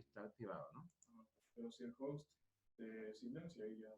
está activado, ¿no? Pero si el host silencia ahí ya.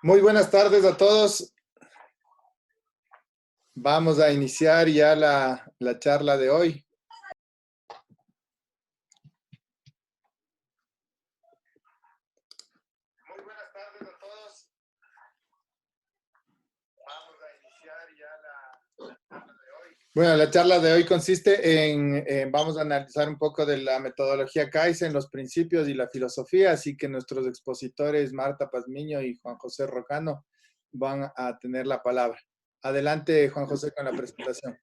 Muy buenas tardes a todos. Vamos a iniciar ya la charla de hoy. Muy buenas tardes a todos. Vamos a iniciar ya la charla de hoy. Bueno, la charla de hoy consiste vamos a analizar un poco de la metodología Kaizen, los principios y la filosofía, así que nuestros expositores Marta Pazmiño y Juan José Rocano van a tener la palabra. Adelante, Juan José, con la presentación.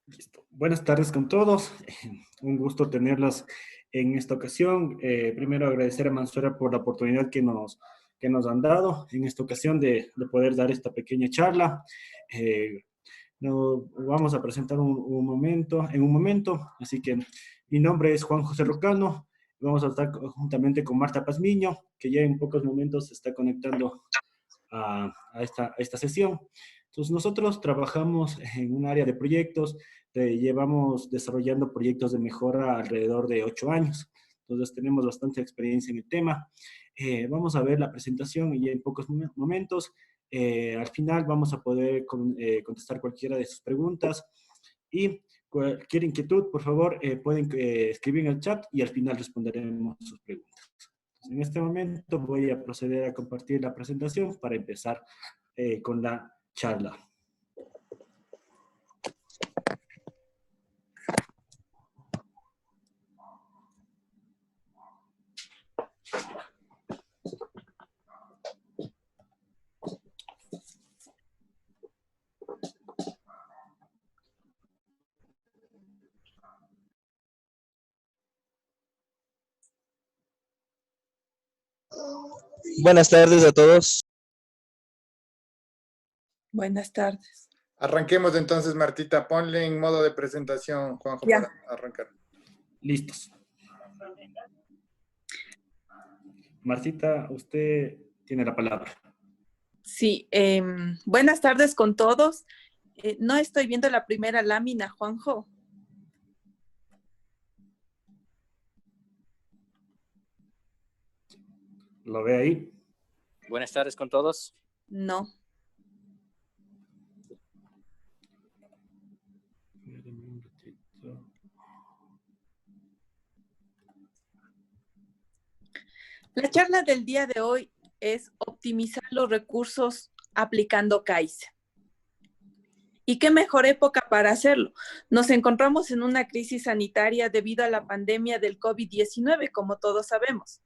Listo. Buenas tardes con todos. Un gusto tenerlos en esta ocasión. Primero agradecer a Mansuera por la oportunidad que nos han dado en esta ocasión de poder dar esta pequeña charla. Nos vamos a presentar en un momento. Así que mi nombre es Juan José Rocano. Vamos a estar juntamente con Marta Pazmiño, que ya en pocos momentos se está conectando a esta sesión. Entonces, nosotros trabajamos en un área de proyectos, llevamos desarrollando proyectos de mejora alrededor de 8 años. Entonces, tenemos bastante experiencia en el tema. Vamos a ver la presentación y en pocos momentos, al final vamos a poder contestar cualquiera de sus preguntas. Y cualquier inquietud, por favor, pueden escribir en el chat y al final responderemos sus preguntas. Entonces, en este momento voy a proceder a compartir la presentación para empezar con la charla. Buenas tardes a todos. Buenas tardes. Arranquemos entonces, Martita. Ponle en modo de presentación, Juanjo, Ya. para arrancar. Listos. Martita, usted tiene la palabra. Sí, buenas tardes con todos. No estoy viendo la primera lámina, Juanjo. ¿Lo ve ahí? Buenas tardes con todos. No. La charla del día de hoy es optimizar los recursos aplicando Kaizen. ¿Y qué mejor época para hacerlo? Nos encontramos en una crisis sanitaria debido a la pandemia del COVID-19, como todos sabemos.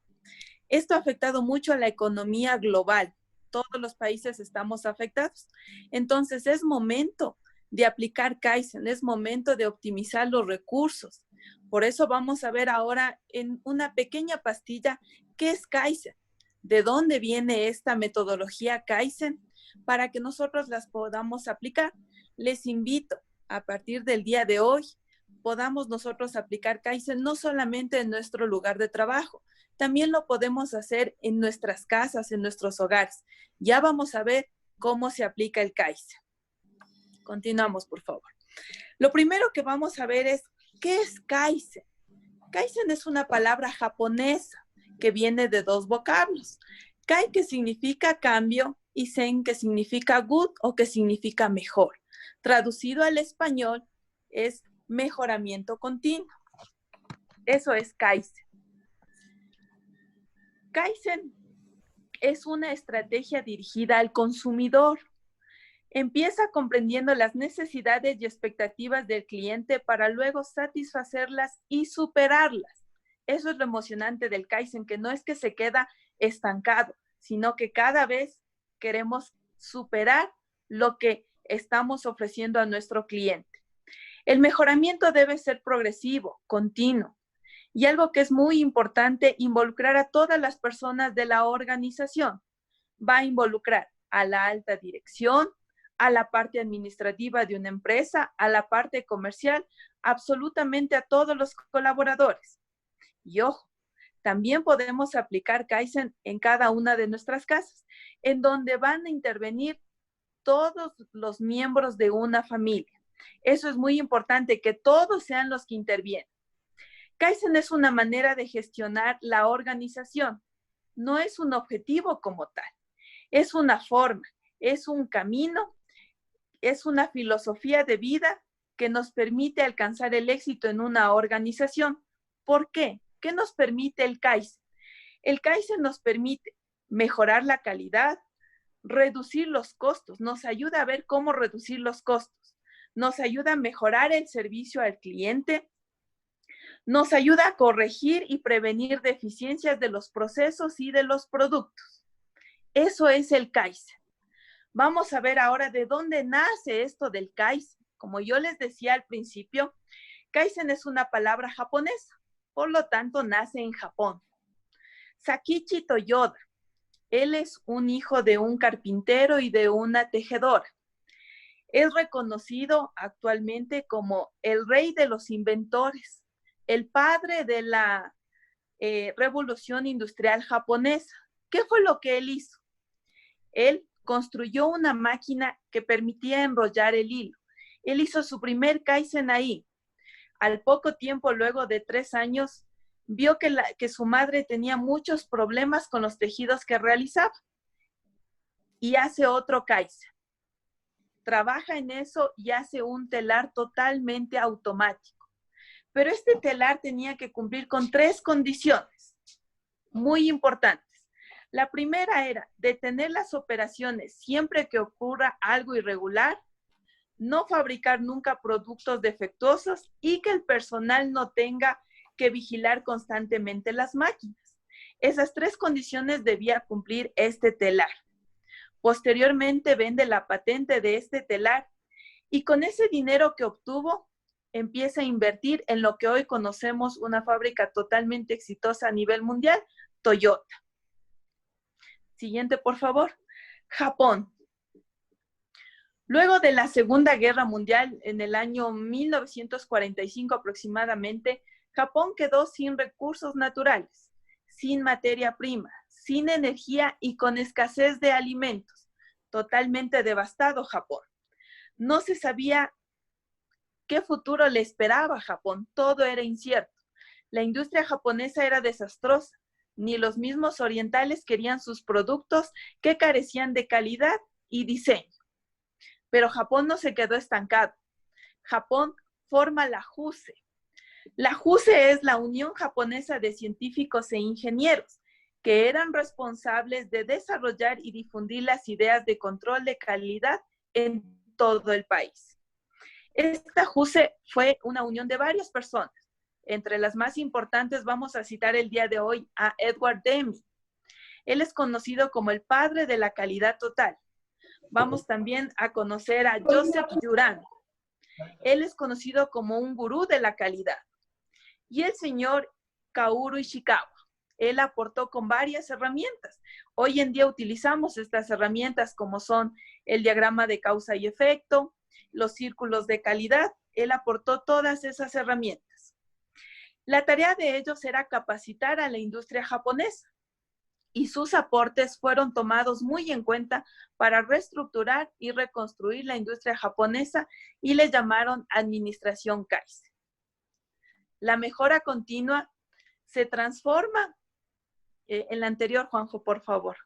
Esto ha afectado mucho a la economía global. Todos los países estamos afectados. Entonces, es momento de aplicar Kaizen, es momento de optimizar los recursos. Por eso vamos a ver ahora en una pequeña pastilla qué es Kaizen, de dónde viene esta metodología Kaizen, para que nosotros las podamos aplicar. Les invito a partir del día de hoy, podamos nosotros aplicar Kaizen no solamente en nuestro lugar de trabajo, también lo podemos hacer en nuestras casas, en nuestros hogares. Ya vamos a ver cómo se aplica el Kaizen. Continuamos, por favor. Lo primero que vamos a ver es, ¿qué es Kaizen? Kaizen es una palabra japonesa que viene de dos vocablos. Kai, que significa cambio, y Zen, que significa good o que significa mejor. Traducido al español es mejoramiento continuo. Eso es Kaizen. Kaizen es una estrategia dirigida al consumidor. Empieza comprendiendo las necesidades y expectativas del cliente para luego satisfacerlas y superarlas. Eso es lo emocionante del Kaizen, que no es que se queda estancado, sino que cada vez queremos superar lo que estamos ofreciendo a nuestro cliente. El mejoramiento debe ser progresivo, continuo. Y algo que es muy importante, involucrar a todas las personas de la organización. Va a involucrar a la alta dirección, a la parte administrativa de una empresa, a la parte comercial, absolutamente a todos los colaboradores. Y ojo, también podemos aplicar Kaizen en cada una de nuestras casas, en donde van a intervenir todos los miembros de una familia. Eso es muy importante, que todos sean los que intervienen. Kaizen es una manera de gestionar la organización. No es un objetivo como tal. Es una forma, es un camino, es una filosofía de vida que nos permite alcanzar el éxito en una organización. ¿Por qué? ¿Qué nos permite el Kaizen? El Kaizen nos permite mejorar la calidad, reducir los costos, nos ayuda a ver cómo reducir los costos, nos ayuda a mejorar el servicio al cliente, nos ayuda a corregir y prevenir deficiencias de los procesos y de los productos. Eso es el Kaizen. Vamos a ver ahora de dónde nace esto del Kaizen. Como yo les decía al principio, Kaizen es una palabra japonesa, por lo tanto nace en Japón. Sakichi Toyoda, él es un hijo de un carpintero y de una tejedora. Es reconocido actualmente como el rey de los inventores, el padre de la revolución industrial japonesa. ¿Qué fue lo que él hizo? Él construyó una máquina que permitía enrollar el hilo. Él hizo su primer Kaizen ahí. Al poco tiempo, luego de 3 años, vio que su madre tenía muchos problemas con los tejidos que realizaba. Y hace otro Kaizen. Trabaja en eso y hace un telar totalmente automático. Pero este telar tenía que cumplir con 3 condiciones muy importantes. La primera era detener las operaciones siempre que ocurra algo irregular, no fabricar nunca productos defectuosos y que el personal no tenga que vigilar constantemente las máquinas. Esas 3 condiciones debía cumplir este telar. Posteriormente vende la patente de este telar y con ese dinero que obtuvo empieza a invertir en lo que hoy conocemos una fábrica totalmente exitosa a nivel mundial, Toyota. Siguiente, por favor. Japón. Luego de la Segunda Guerra Mundial, en el año 1945 aproximadamente, Japón quedó sin recursos naturales, sin materia prima, sin energía y con escasez de alimentos. Totalmente devastado Japón. No se sabía qué futuro le esperaba a Japón. Todo era incierto. La industria japonesa era desastrosa. Ni los mismos orientales querían sus productos que carecían de calidad y diseño. Pero Japón no se quedó estancado. Japón forma la JUSE. La JUSE es la Unión Japonesa de Científicos e Ingenieros, que eran responsables de desarrollar y difundir las ideas de control de calidad en todo el país. Esta JUSE fue una unión de varias personas. Entre las más importantes vamos a citar el día de hoy a Edward Deming. Él es conocido como el padre de la calidad total. Vamos también a conocer a Joseph Juran. Él es conocido como un gurú de la calidad. Y el señor Kaoru Ishikawa. Él aportó con varias herramientas. Hoy en día utilizamos estas herramientas como son el diagrama de causa y efecto, los círculos de calidad. Él aportó todas esas herramientas. La tarea de ellos era capacitar a la industria japonesa y sus aportes fueron tomados muy en cuenta para reestructurar y reconstruir la industria japonesa y le llamaron Administración Kaizen. La mejora continua se transforma, en la anterior, Juanjo, por favor.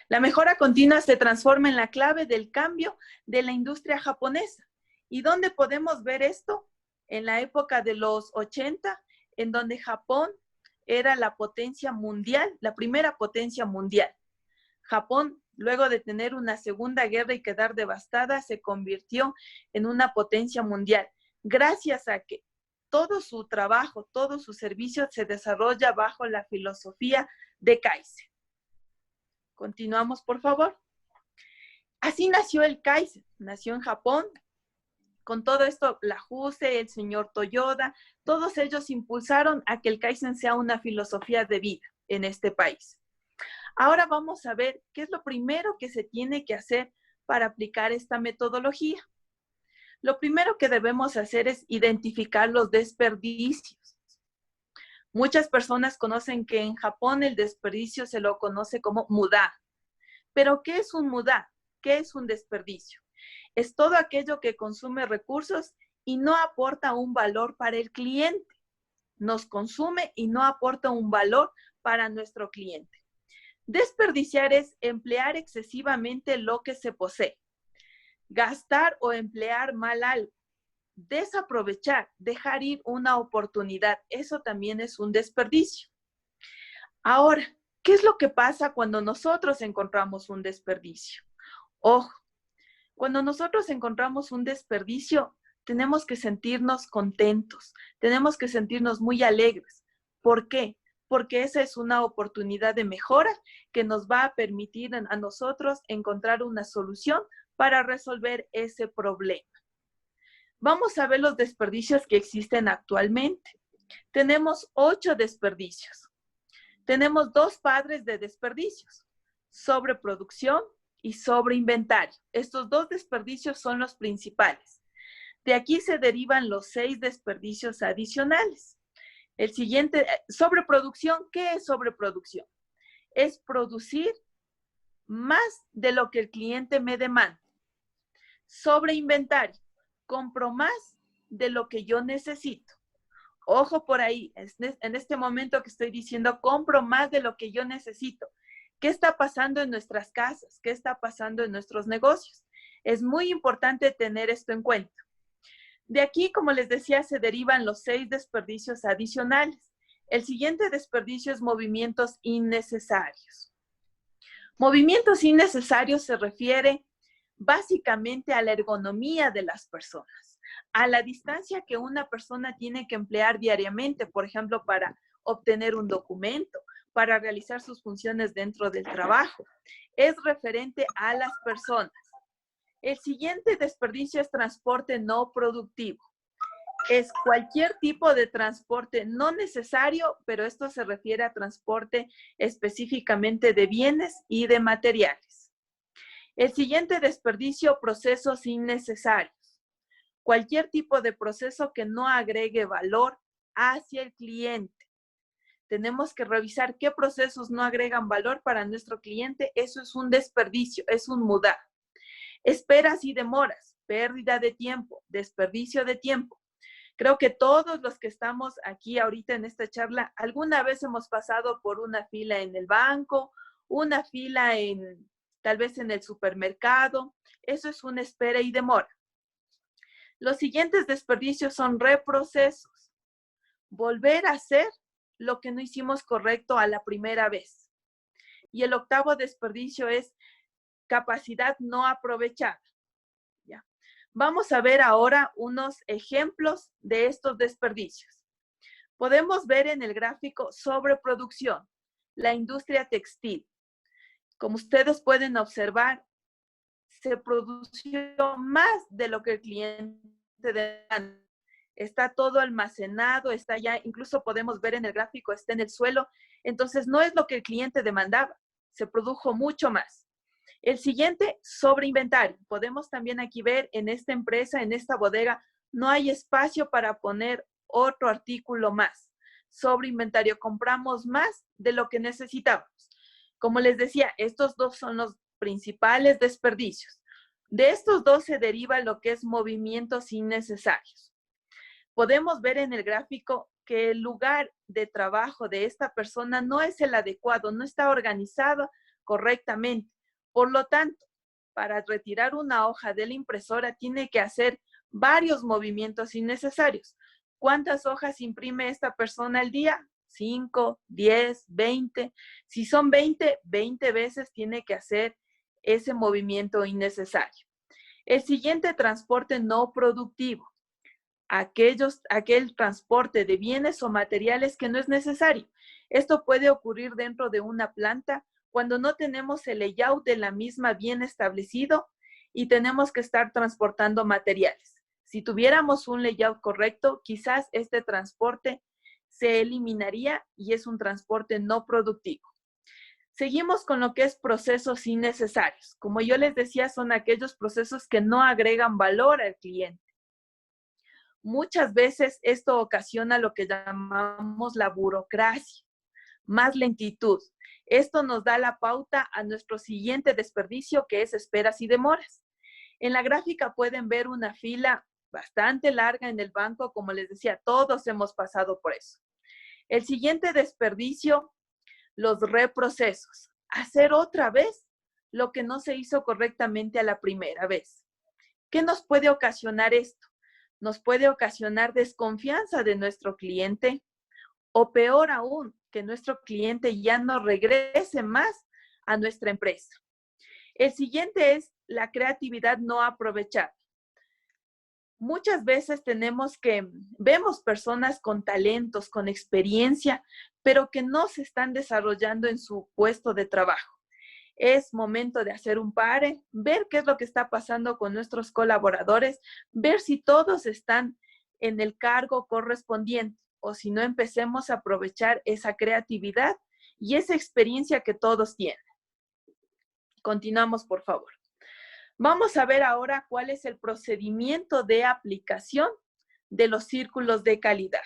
La mejora continua se transforma en la clave del cambio de la industria japonesa. ¿Y dónde podemos ver esto? En la época de los 80, en donde Japón era la potencia mundial, la primera potencia mundial. Japón, luego de tener una segunda guerra y quedar devastada, se convirtió en una potencia mundial, gracias a que todo su trabajo, todo su servicio se desarrolla bajo la filosofía de Kaizen. Continuamos, por favor. Así nació el Kaizen, nació en Japón. Con todo esto, la JUSE, el señor Toyoda, todos ellos impulsaron a que el Kaizen sea una filosofía de vida en este país. Ahora vamos a ver qué es lo primero que se tiene que hacer para aplicar esta metodología. Lo primero que debemos hacer es identificar los desperdicios. Muchas personas conocen que en Japón el desperdicio se lo conoce como muda. ¿Pero qué es un muda? ¿Qué es un desperdicio? Es todo aquello que consume recursos y no aporta un valor para el cliente. Nos consume y no aporta un valor para nuestro cliente. Desperdiciar es emplear excesivamente lo que se posee. Gastar o emplear mal algo. Desaprovechar, dejar ir una oportunidad. Eso también es un desperdicio. Ahora, ¿qué es lo que pasa cuando nosotros encontramos un desperdicio? Ojo, cuando nosotros encontramos un desperdicio, tenemos que sentirnos contentos, tenemos que sentirnos muy alegres. ¿Por qué? Porque esa es una oportunidad de mejora que nos va a permitir a nosotros encontrar una solución para resolver ese problema. Vamos a ver los desperdicios que existen actualmente. Tenemos 8 desperdicios. Tenemos 2 padres de desperdicios, sobreproducción y sobreinventario. Estos 2 desperdicios son los principales. De aquí se derivan los 6 desperdicios adicionales. El siguiente, sobreproducción. ¿Qué es sobreproducción? Es producir más de lo que el cliente me demanda. Sobreinventario. Compro más de lo que yo necesito. Ojo por ahí, en este momento que estoy diciendo, compro más de lo que yo necesito. ¿Qué está pasando en nuestras casas? ¿Qué está pasando en nuestros negocios? Es muy importante tener esto en cuenta. De aquí, como les decía, se derivan los 6 desperdicios adicionales. El siguiente desperdicio es movimientos innecesarios. Movimientos innecesarios se refiere básicamente a la ergonomía de las personas, a la distancia que una persona tiene que emplear diariamente, por ejemplo, para obtener un documento, para realizar sus funciones dentro del trabajo. Es referente a las personas. El siguiente desperdicio es transporte no productivo. Es cualquier tipo de transporte no necesario, pero esto se refiere a transporte específicamente de bienes y de materiales. El siguiente desperdicio, procesos innecesarios. Cualquier tipo de proceso que no agregue valor hacia el cliente. Tenemos que revisar qué procesos no agregan valor para nuestro cliente. Eso es un desperdicio, es un muda. Esperas y demoras, pérdida de tiempo, desperdicio de tiempo. Creo que todos los que estamos aquí ahorita en esta charla, alguna vez hemos pasado por una fila en el banco, una fila tal vez en el supermercado. Eso es una espera y demora. Los siguientes desperdicios son reprocesos. Volver a hacer lo que no hicimos correcto a la primera vez. Y el octavo desperdicio es capacidad no aprovechada. ¿Ya? Vamos a ver ahora unos ejemplos de estos desperdicios. Podemos ver en el gráfico sobreproducción, la industria textil. Como ustedes pueden observar, se produció más de lo que el cliente demanda. Está todo almacenado, está ya, incluso podemos ver en el gráfico, está en el suelo. Entonces, no es lo que el cliente demandaba, se produjo mucho más. El siguiente, sobreinventario. Podemos también aquí ver en esta empresa, en esta bodega, no hay espacio para poner otro artículo más. Sobreinventario, compramos más de lo que necesitamos. Como les decía, estos 2 son los principales desperdicios. De estos 2 se deriva lo que es movimientos innecesarios. Podemos ver en el gráfico que el lugar de trabajo de esta persona no es el adecuado, no está organizado correctamente. Por lo tanto, para retirar una hoja de la impresora tiene que hacer varios movimientos innecesarios. ¿Cuántas hojas imprime esta persona al día? 5, 10, 20. Si son 20, 20 veces tiene que hacer ese movimiento innecesario. El siguiente, transporte no productivo. Aquel transporte de bienes o materiales que no es necesario. Esto puede ocurrir dentro de una planta cuando no tenemos el layout de la misma bien establecido y tenemos que estar transportando materiales. Si tuviéramos un layout correcto, quizás este transporte se eliminaría y es un transporte no productivo. Seguimos con lo que es procesos innecesarios. Como yo les decía, son aquellos procesos que no agregan valor al cliente. Muchas veces esto ocasiona lo que llamamos la burocracia, más lentitud. Esto nos da la pauta a nuestro siguiente desperdicio, que es esperas y demoras. En la gráfica pueden ver una fila bastante larga en el banco. Como les decía, todos hemos pasado por eso. El siguiente desperdicio, los reprocesos. Hacer otra vez lo que no se hizo correctamente a la primera vez. ¿Qué nos puede ocasionar esto? Nos puede ocasionar desconfianza de nuestro cliente o peor aún, que nuestro cliente ya no regrese más a nuestra empresa. El siguiente es la creatividad no aprovechada. Muchas veces vemos personas con talentos, con experiencia, pero que no se están desarrollando en su puesto de trabajo. Es momento de hacer un pare, ver qué es lo que está pasando con nuestros colaboradores, ver si todos están en el cargo correspondiente o si no, empecemos a aprovechar esa creatividad y esa experiencia que todos tienen. Continuamos, por favor. Vamos a ver ahora cuál es el procedimiento de aplicación de los círculos de calidad.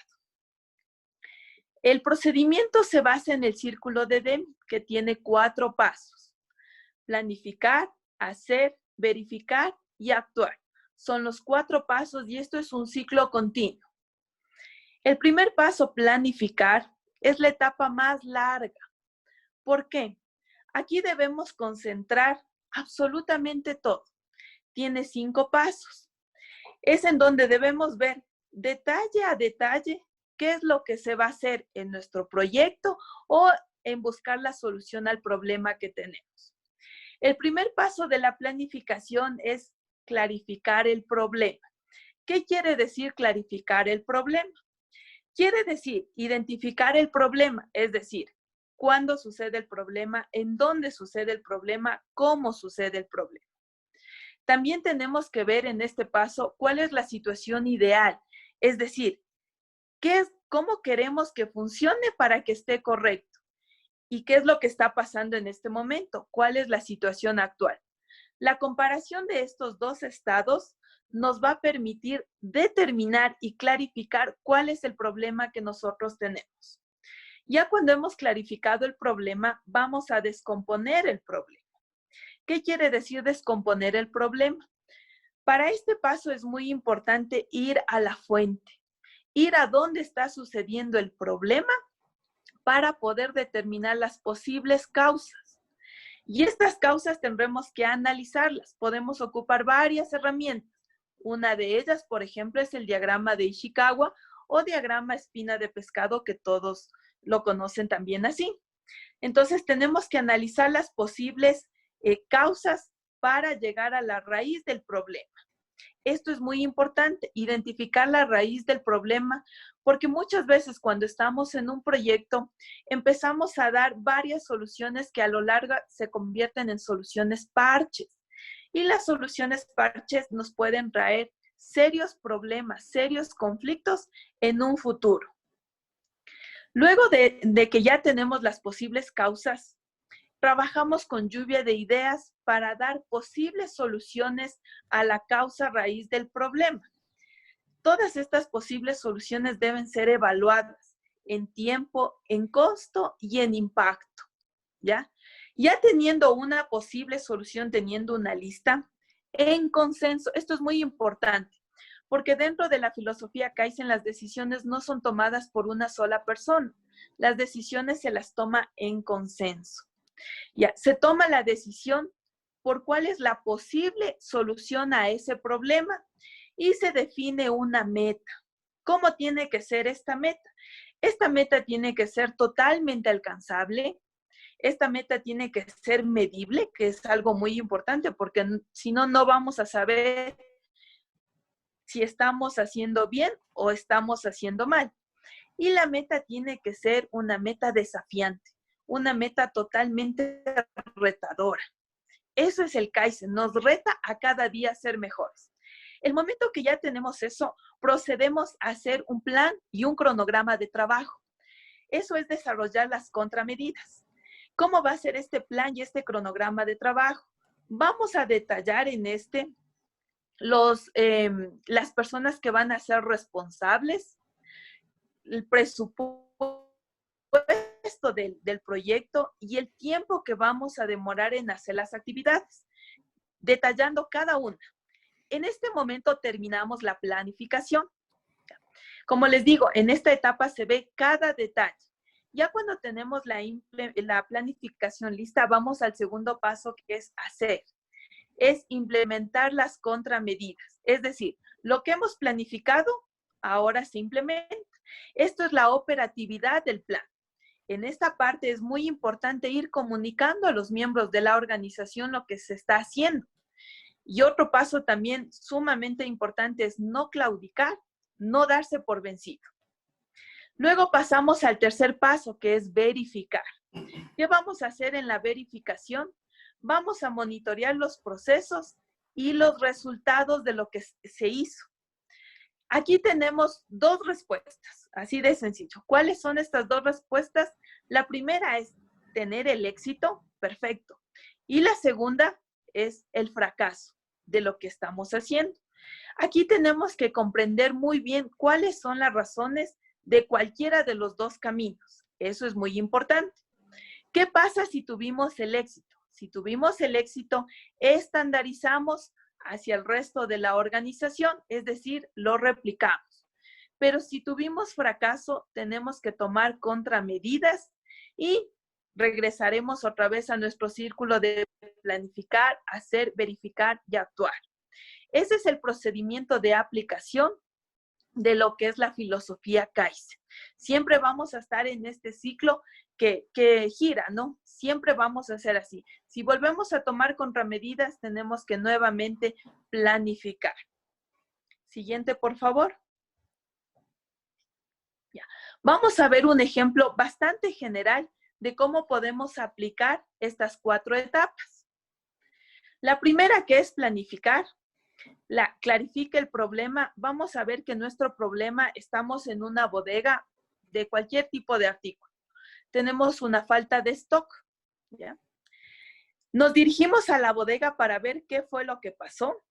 El procedimiento se basa en el círculo de Deming, que tiene 4 pasos. Planificar, hacer, verificar y actuar. Son los 4 pasos y esto es un ciclo continuo. El primer paso, planificar, es la etapa más larga. ¿Por qué? Aquí debemos concentrar absolutamente todo. Tiene 5 pasos. Es en donde debemos ver detalle a detalle qué es lo que se va a hacer en nuestro proyecto o en buscar la solución al problema que tenemos. El primer paso de la planificación es clarificar el problema. ¿Qué quiere decir clarificar el problema? Quiere decir identificar el problema, es decir, cuándo sucede el problema, en dónde sucede el problema, cómo sucede el problema. También tenemos que ver en este paso cuál es la situación ideal, es decir, cómo queremos que funcione para que esté correcto y qué es lo que está pasando en este momento, cuál es la situación actual. La comparación de estos 2 estados nos va a permitir determinar y clarificar cuál es el problema que nosotros tenemos. Ya cuando hemos clarificado el problema, vamos a descomponer el problema. ¿Qué quiere decir descomponer el problema? Para este paso es muy importante ir a la fuente, ir a dónde está sucediendo el problema para poder determinar las posibles causas. Y estas causas tendremos que analizarlas. Podemos ocupar varias herramientas. Una de ellas, por ejemplo, es el diagrama de Ishikawa o diagrama espina de pescado, que todos lo conocen también así. Entonces, tenemos que analizar las posibles causas para llegar a la raíz del problema. Esto es muy importante, identificar la raíz del problema, porque muchas veces cuando estamos en un proyecto empezamos a dar varias soluciones que a lo largo se convierten en soluciones parches. Y las soluciones parches nos pueden traer serios problemas, serios conflictos en un futuro. Luego de que ya tenemos las posibles causas, trabajamos con lluvia de ideas para dar posibles soluciones a la causa raíz del problema. Todas estas posibles soluciones deben ser evaluadas en tiempo, en costo y en impacto, ¿ya? Ya teniendo una posible solución, teniendo una lista, en consenso, esto es muy importante, porque dentro de la filosofía Kaizen las decisiones no son tomadas por una sola persona, las decisiones se las toma en consenso. Ya, se toma la decisión por cuál es la posible solución a ese problema y se define una meta. ¿Cómo tiene que ser esta meta? Esta meta tiene que ser totalmente alcanzable. Esta meta tiene que ser medible, que es algo muy importante, porque si no, no vamos a saber si estamos haciendo bien o estamos haciendo mal. Y la meta tiene que ser una meta desafiante, una meta totalmente retadora. Eso es el Kaizen, nos reta a cada día a ser mejores. El momento que ya tenemos eso, procedemos a hacer un plan y un cronograma de trabajo. Eso es desarrollar las contramedidas. ¿Cómo va a ser este plan y este cronograma de trabajo? Vamos a detallar en las personas que van a ser responsables, el presupuesto del proyecto y el tiempo que vamos a demorar en hacer las actividades, detallando cada una. En este momento terminamos la planificación. Como les digo, en esta etapa se ve cada detalle. Ya cuando tenemos la planificación lista, vamos al segundo paso, que es hacer. Es implementar las contramedidas. Es decir, lo que hemos planificado, ahora se implementa. Esto es la operatividad del plan. En esta parte es muy importante ir comunicando a los miembros de la organización lo que se está haciendo. Y otro paso también sumamente importante es no claudicar, no darse por vencido. Luego pasamos al tercer paso, que es verificar. ¿Qué vamos a hacer en la verificación? Vamos a monitorear los procesos y los resultados de lo que se hizo. Aquí tenemos dos respuestas, así de sencillo. ¿Cuáles son estas dos respuestas? La primera es tener el éxito, perfecto. Y la segunda es el fracaso de lo que estamos haciendo. Aquí tenemos que comprender muy bien cuáles son las razones de cualquiera de los dos caminos. Eso es muy importante. ¿Qué pasa si tuvimos el éxito? Si tuvimos el éxito, estandarizamos hacia el resto de la organización, es decir, lo replicamos. Pero si tuvimos fracaso, tenemos que tomar contramedidas y regresaremos otra vez a nuestro círculo de planificar, hacer, verificar y actuar. Ese es el procedimiento de aplicación de lo que es la filosofía Kaizen. Siempre vamos a estar en este ciclo que gira, ¿no? Siempre vamos a hacer así. Si volvemos a tomar contramedidas, tenemos que nuevamente planificar. Siguiente, por favor. Ya. Vamos a ver un ejemplo bastante general de cómo podemos aplicar estas 4 etapas. La primera, que es planificar, clarifica el problema. Vamos a ver que nuestro problema, estamos en una bodega de cualquier tipo de artículo. Tenemos una falta de stock, ¿ya? Nos dirigimos a la bodega para ver qué fue lo que pasó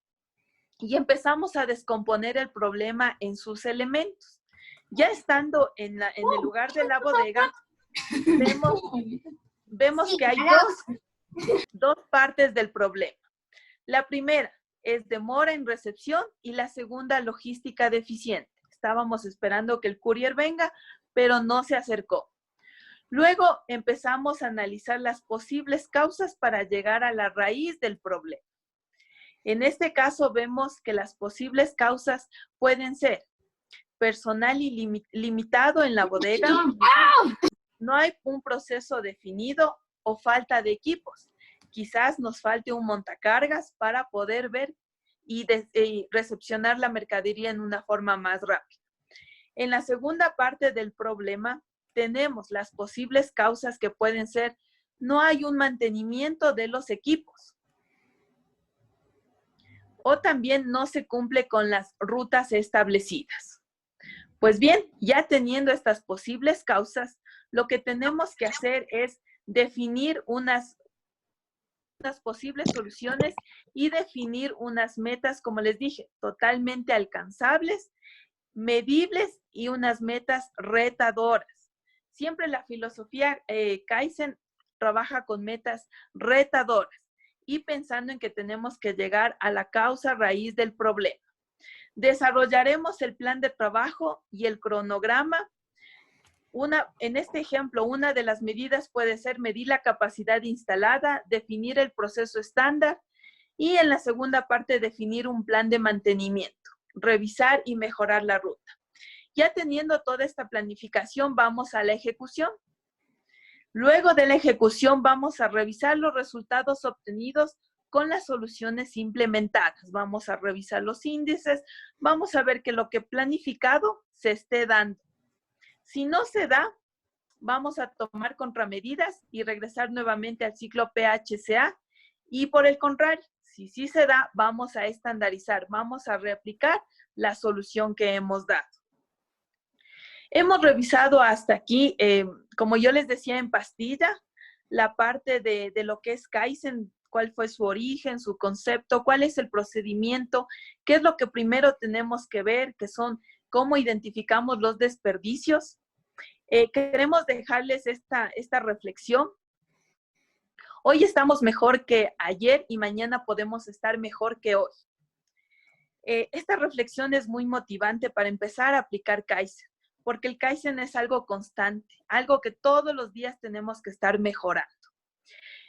y empezamos a descomponer el problema en sus elementos. Ya estando en el lugar de la bodega, vemos que hay dos partes del problema. La primera es demora en recepción y la segunda, logística deficiente. Estábamos esperando que el courier venga, pero no se acercó. Luego empezamos a analizar las posibles causas para llegar a la raíz del problema. En este caso vemos que las posibles causas pueden ser personal limitado en la bodega, no hay un proceso definido o falta de equipos. Quizás nos falte un montacargas para poder ver y recepcionar la mercadería en una forma más rápida. En la segunda parte del problema tenemos las posibles causas que pueden ser: no hay un mantenimiento de los equipos, o también no se cumple con las rutas establecidas. Pues bien, ya teniendo estas posibles causas, lo que tenemos que hacer es definir unas posibles soluciones y definir unas metas, como les dije, totalmente alcanzables, medibles y unas metas retadoras. Siempre la filosofía Kaizen trabaja con metas retadoras y pensando en que tenemos que llegar a la causa raíz del problema. Desarrollaremos el plan de trabajo y el cronograma. En este ejemplo, una de las medidas puede ser medir la capacidad instalada, definir el proceso estándar y en la segunda parte definir un plan de mantenimiento, revisar y mejorar la ruta. Ya teniendo toda esta planificación, vamos a la ejecución. Luego de la ejecución, vamos a revisar los resultados obtenidos con las soluciones implementadas. Vamos a revisar los índices, vamos a ver que lo que planificado se esté dando. Si no se da, vamos a tomar contramedidas y regresar nuevamente al ciclo PHCA. Y por el contrario, si sí se da, vamos a estandarizar, vamos a reaplicar la solución que hemos dado. Hemos revisado hasta aquí, como yo les decía en pastilla, la parte de lo que es Kaizen, cuál fue su origen, su concepto, cuál es el procedimiento, qué es lo que primero tenemos que ver, que son cómo identificamos los desperdicios. Queremos dejarles esta reflexión. Hoy estamos mejor que ayer y mañana podemos estar mejor que hoy. Esta reflexión es muy motivante para empezar a aplicar Kaizen, porque el Kaizen es algo constante, algo que todos los días tenemos que estar mejorando.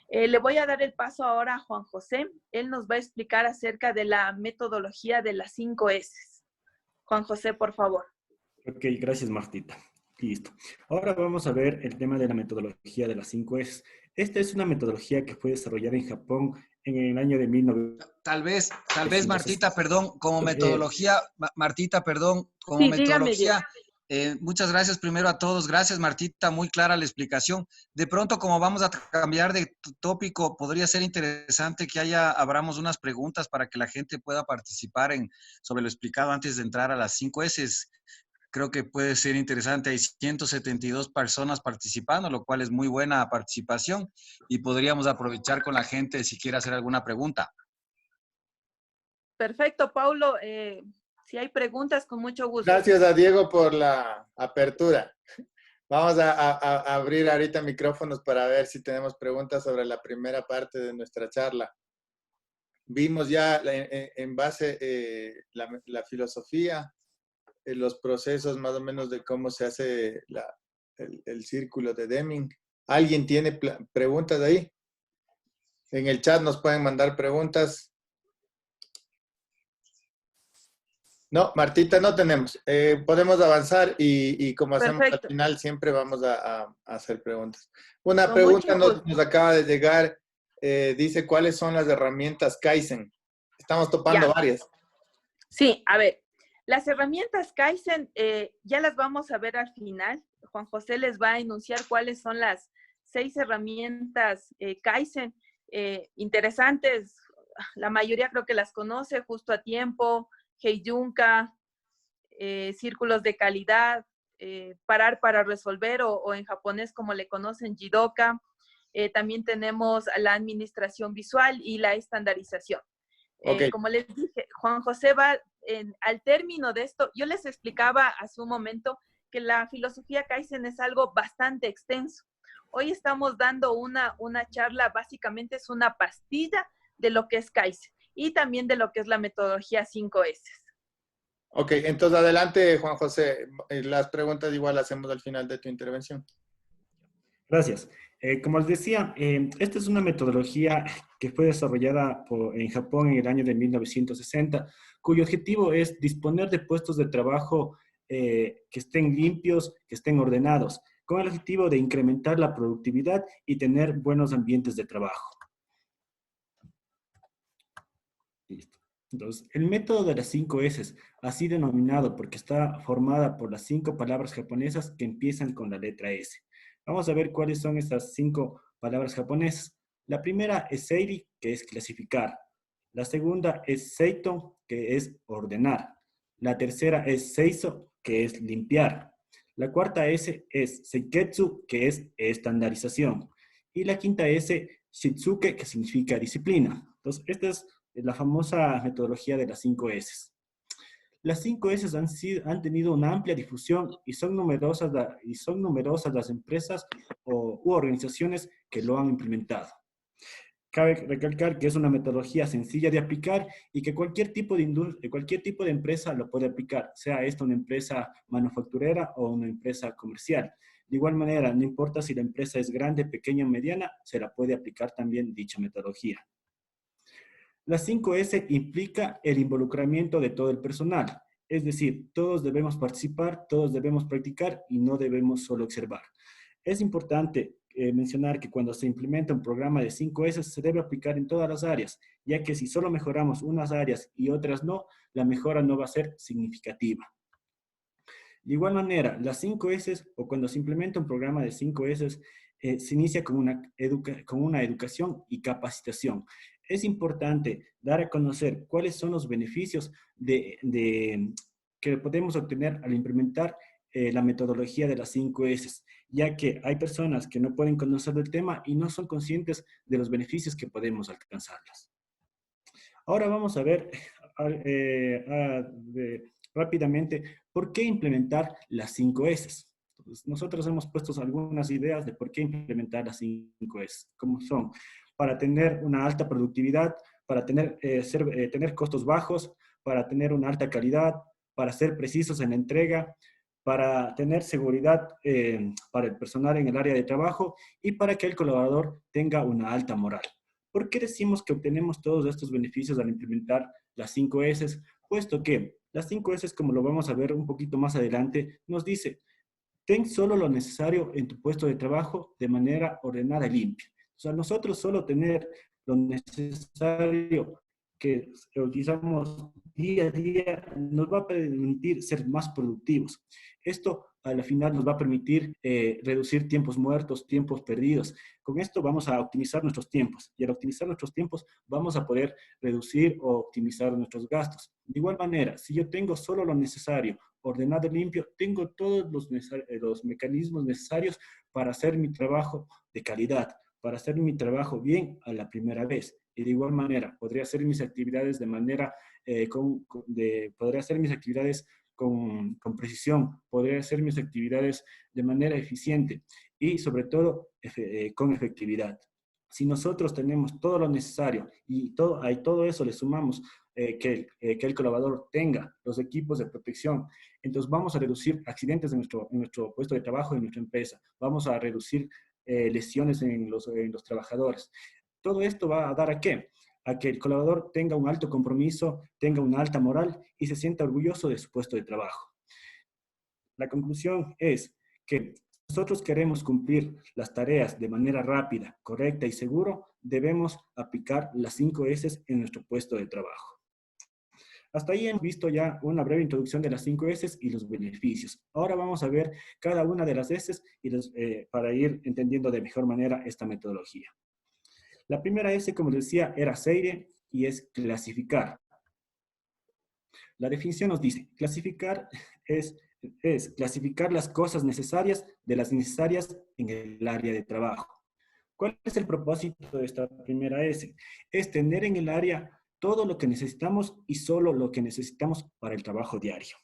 Le voy a dar el paso ahora a Juan José. Él nos va a explicar acerca de la metodología de las 5 S. Juan José, por favor. Ok, gracias Martita. Listo. Ahora vamos a ver el tema de la metodología de las 5 S. Esta es una metodología que fue desarrollada en Japón en el año de 1900. Tal vez Martita, perdón, como metodología, Sí, metodología, muchas gracias primero a todos. Gracias, Martita, muy clara la explicación. De pronto, como vamos a cambiar de tópico, podría ser interesante que abramos unas preguntas para que la gente pueda participar sobre lo explicado antes de entrar a las 5 S. Creo que puede ser interesante. Hay 172 personas participando, lo cual es muy buena participación y podríamos aprovechar con la gente si quiere hacer alguna pregunta. Perfecto, Paulo. Si hay preguntas, con mucho gusto. Gracias a Diego por la apertura. Vamos a abrir ahorita micrófonos para ver si tenemos preguntas sobre la primera parte de nuestra charla. Vimos ya en base la filosofía, los procesos más o menos de cómo se hace el círculo de Deming. ¿Alguien tiene preguntas ahí? En el chat nos pueden mandar preguntas. No, Martita, no tenemos. Podemos avanzar y como hacemos al final, siempre vamos a hacer preguntas. Una pregunta nos acaba de llegar. Dice, ¿cuáles son las herramientas Kaizen? Estamos topando varias. Sí, a ver. Las herramientas Kaizen ya las vamos a ver al final. Juan José les va a enunciar cuáles son las 6 herramientas Kaizen interesantes. La mayoría creo que las conoce, Justo a Tiempo, Heijunka, círculos de calidad, parar para resolver o en japonés como le conocen, Jidoka. También tenemos la administración visual y la estandarización. Okay. Como les dije, Juan José va al término de esto. Yo les explicaba hace un momento que la filosofía Kaizen es algo bastante extenso. Hoy estamos dando una charla, básicamente es una pastilla de lo que es Kaizen y también de lo que es la metodología 5S. Ok, entonces adelante, Juan José. Las preguntas igual las hacemos al final de tu intervención. Gracias. Como les decía, esta es una metodología que fue desarrollada en Japón en el año de 1960, cuyo objetivo es disponer de puestos de trabajo que estén limpios, que estén ordenados, con el objetivo de incrementar la productividad y tener buenos ambientes de trabajo. Listo. Entonces, el método de las 5 S, así denominado porque está formada por las 5 palabras japonesas que empiezan con la letra S. Vamos a ver cuáles son estas 5 palabras japonesas. La primera es seiri, que es clasificar. La segunda es seito, que es ordenar. La tercera es seiso, que es limpiar. La cuarta S es seiketsu, que es estandarización. Y la quinta S, shitsuke, que significa disciplina. Entonces, esta es la famosa metodología de las 5 S. Las 5 S han tenido una amplia difusión y son numerosas las empresas u organizaciones que lo han implementado. Cabe recalcar que es una metodología sencilla de aplicar y que cualquier tipo de empresa lo puede aplicar, sea esta una empresa manufacturera o una empresa comercial. De igual manera, no importa si la empresa es grande, pequeña o mediana, se la puede aplicar también dicha metodología. Las 5 S implica el involucramiento de todo el personal. Es decir, todos debemos participar, todos debemos practicar y no debemos solo observar. Es importante mencionar que cuando se implementa un programa de 5S se debe aplicar en todas las áreas, ya que si solo mejoramos unas áreas y otras no, la mejora no va a ser significativa. De igual manera, las 5S o cuando se implementa un programa de 5S, se inicia con una educación y capacitación. Es importante dar a conocer cuáles son los beneficios que podemos obtener al implementar la metodología de las 5S, ya que hay personas que no pueden conocer del tema y no son conscientes de los beneficios que podemos alcanzarlas. Ahora vamos a ver rápidamente por qué implementar las 5S. Entonces, nosotros hemos puesto algunas ideas de por qué implementar las 5S, como son para tener una alta productividad, para tener costos bajos, para tener una alta calidad, para ser precisos en la entrega, para tener seguridad para el personal en el área de trabajo y para que el colaborador tenga una alta moral. ¿Por qué decimos que obtenemos todos estos beneficios al implementar las 5S? Puesto que las 5S, como lo vamos a ver un poquito más adelante, nos dice, ten solo lo necesario en tu puesto de trabajo de manera ordenada y limpia. O sea, nosotros solo tener lo necesario que utilizamos día a día nos va a permitir ser más productivos. Esto a la final nos va a permitir reducir tiempos muertos, tiempos perdidos. Con esto vamos a optimizar nuestros tiempos y al optimizar nuestros tiempos vamos a poder reducir o optimizar nuestros gastos. De igual manera, si yo tengo solo lo necesario, ordenado y limpio, tengo todos los mecanismos necesarios para hacer mi trabajo de calidad, para hacer mi trabajo bien a la primera vez. Y de igual manera, podría hacer mis actividades de manera, podría hacer mis actividades con precisión, podría hacer mis actividades de manera eficiente y sobre todo con efectividad. Si nosotros tenemos todo lo necesario y a todo eso le sumamos que el colaborador tenga los equipos de protección, entonces vamos a reducir accidentes en nuestro puesto de trabajo, en nuestra empresa, vamos a reducir lesiones en los trabajadores. Todo esto va a dar ¿a qué? A que el colaborador tenga un alto compromiso, tenga una alta moral y se sienta orgulloso de su puesto de trabajo. La conclusión es que nosotros queremos cumplir las tareas de manera rápida, correcta y seguro, debemos aplicar las 5S en nuestro puesto de trabajo. Hasta ahí hemos visto ya una breve introducción de las 5S y los beneficios. Ahora vamos a ver cada una de las S para ir entendiendo de mejor manera esta metodología. La primera S, como les decía, era serie y es clasificar. La definición nos dice, clasificar es clasificar las cosas necesarias de las innecesarias en el área de trabajo. ¿Cuál es el propósito de esta primera S? Es tener en el área todo lo que necesitamos y solo lo que necesitamos para el trabajo diario.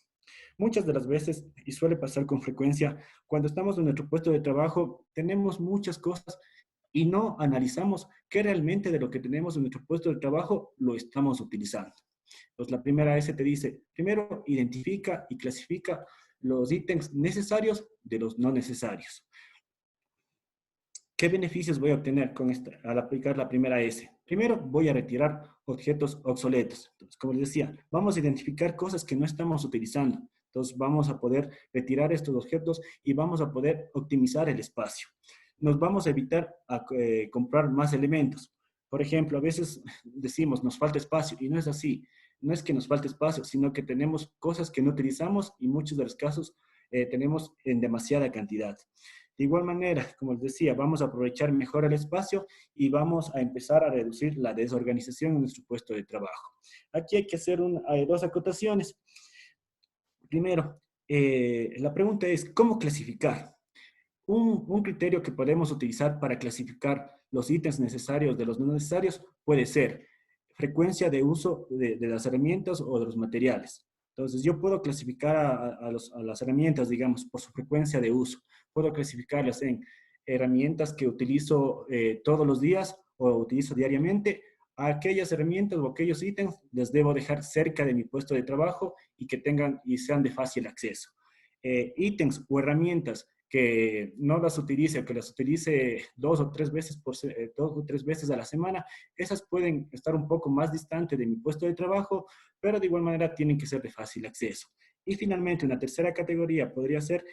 Muchas de las veces, y suele pasar con frecuencia, cuando estamos en nuestro puesto de trabajo, tenemos muchas cosas y no analizamos qué realmente de lo que tenemos en nuestro puesto de trabajo lo estamos utilizando. Entonces, la primera S te dice, primero, identifica y clasifica los ítems necesarios de los no necesarios. ¿Qué beneficios voy a obtener al aplicar la primera S? Primero, voy a retirar objetos obsoletos. Entonces, como les decía, vamos a identificar cosas que no estamos utilizando. Entonces, vamos a poder retirar estos objetos y vamos a poder optimizar el espacio. Nos vamos a evitar comprar más elementos. Por ejemplo, a veces decimos, nos falta espacio, y no es así. No es que nos falte espacio, sino que tenemos cosas que no utilizamos y muchos de los casos tenemos en demasiada cantidad. De igual manera, como les decía, vamos a aprovechar mejor el espacio y vamos a empezar a reducir la desorganización en nuestro puesto de trabajo. Aquí hay que hacer dos acotaciones. Primero, la pregunta es, ¿cómo clasificar? Un criterio que podemos utilizar para clasificar los ítems necesarios de los no necesarios puede ser frecuencia de uso de las herramientas o de los materiales. Entonces, yo puedo clasificar a las herramientas, digamos, por su frecuencia de uso. Puedo clasificarlas en herramientas que utilizo todos los días o utilizo diariamente. A aquellas herramientas o aquellos ítems les debo dejar cerca de mi puesto de trabajo y que tengan y sean de fácil acceso. Ítems o herramientas que no las utilice, o que las utilice 2 o 3 veces a la semana, esas pueden estar un poco más distantes de mi puesto de trabajo, pero de igual manera tienen que ser de fácil acceso. Y finalmente, una tercera categoría podría ser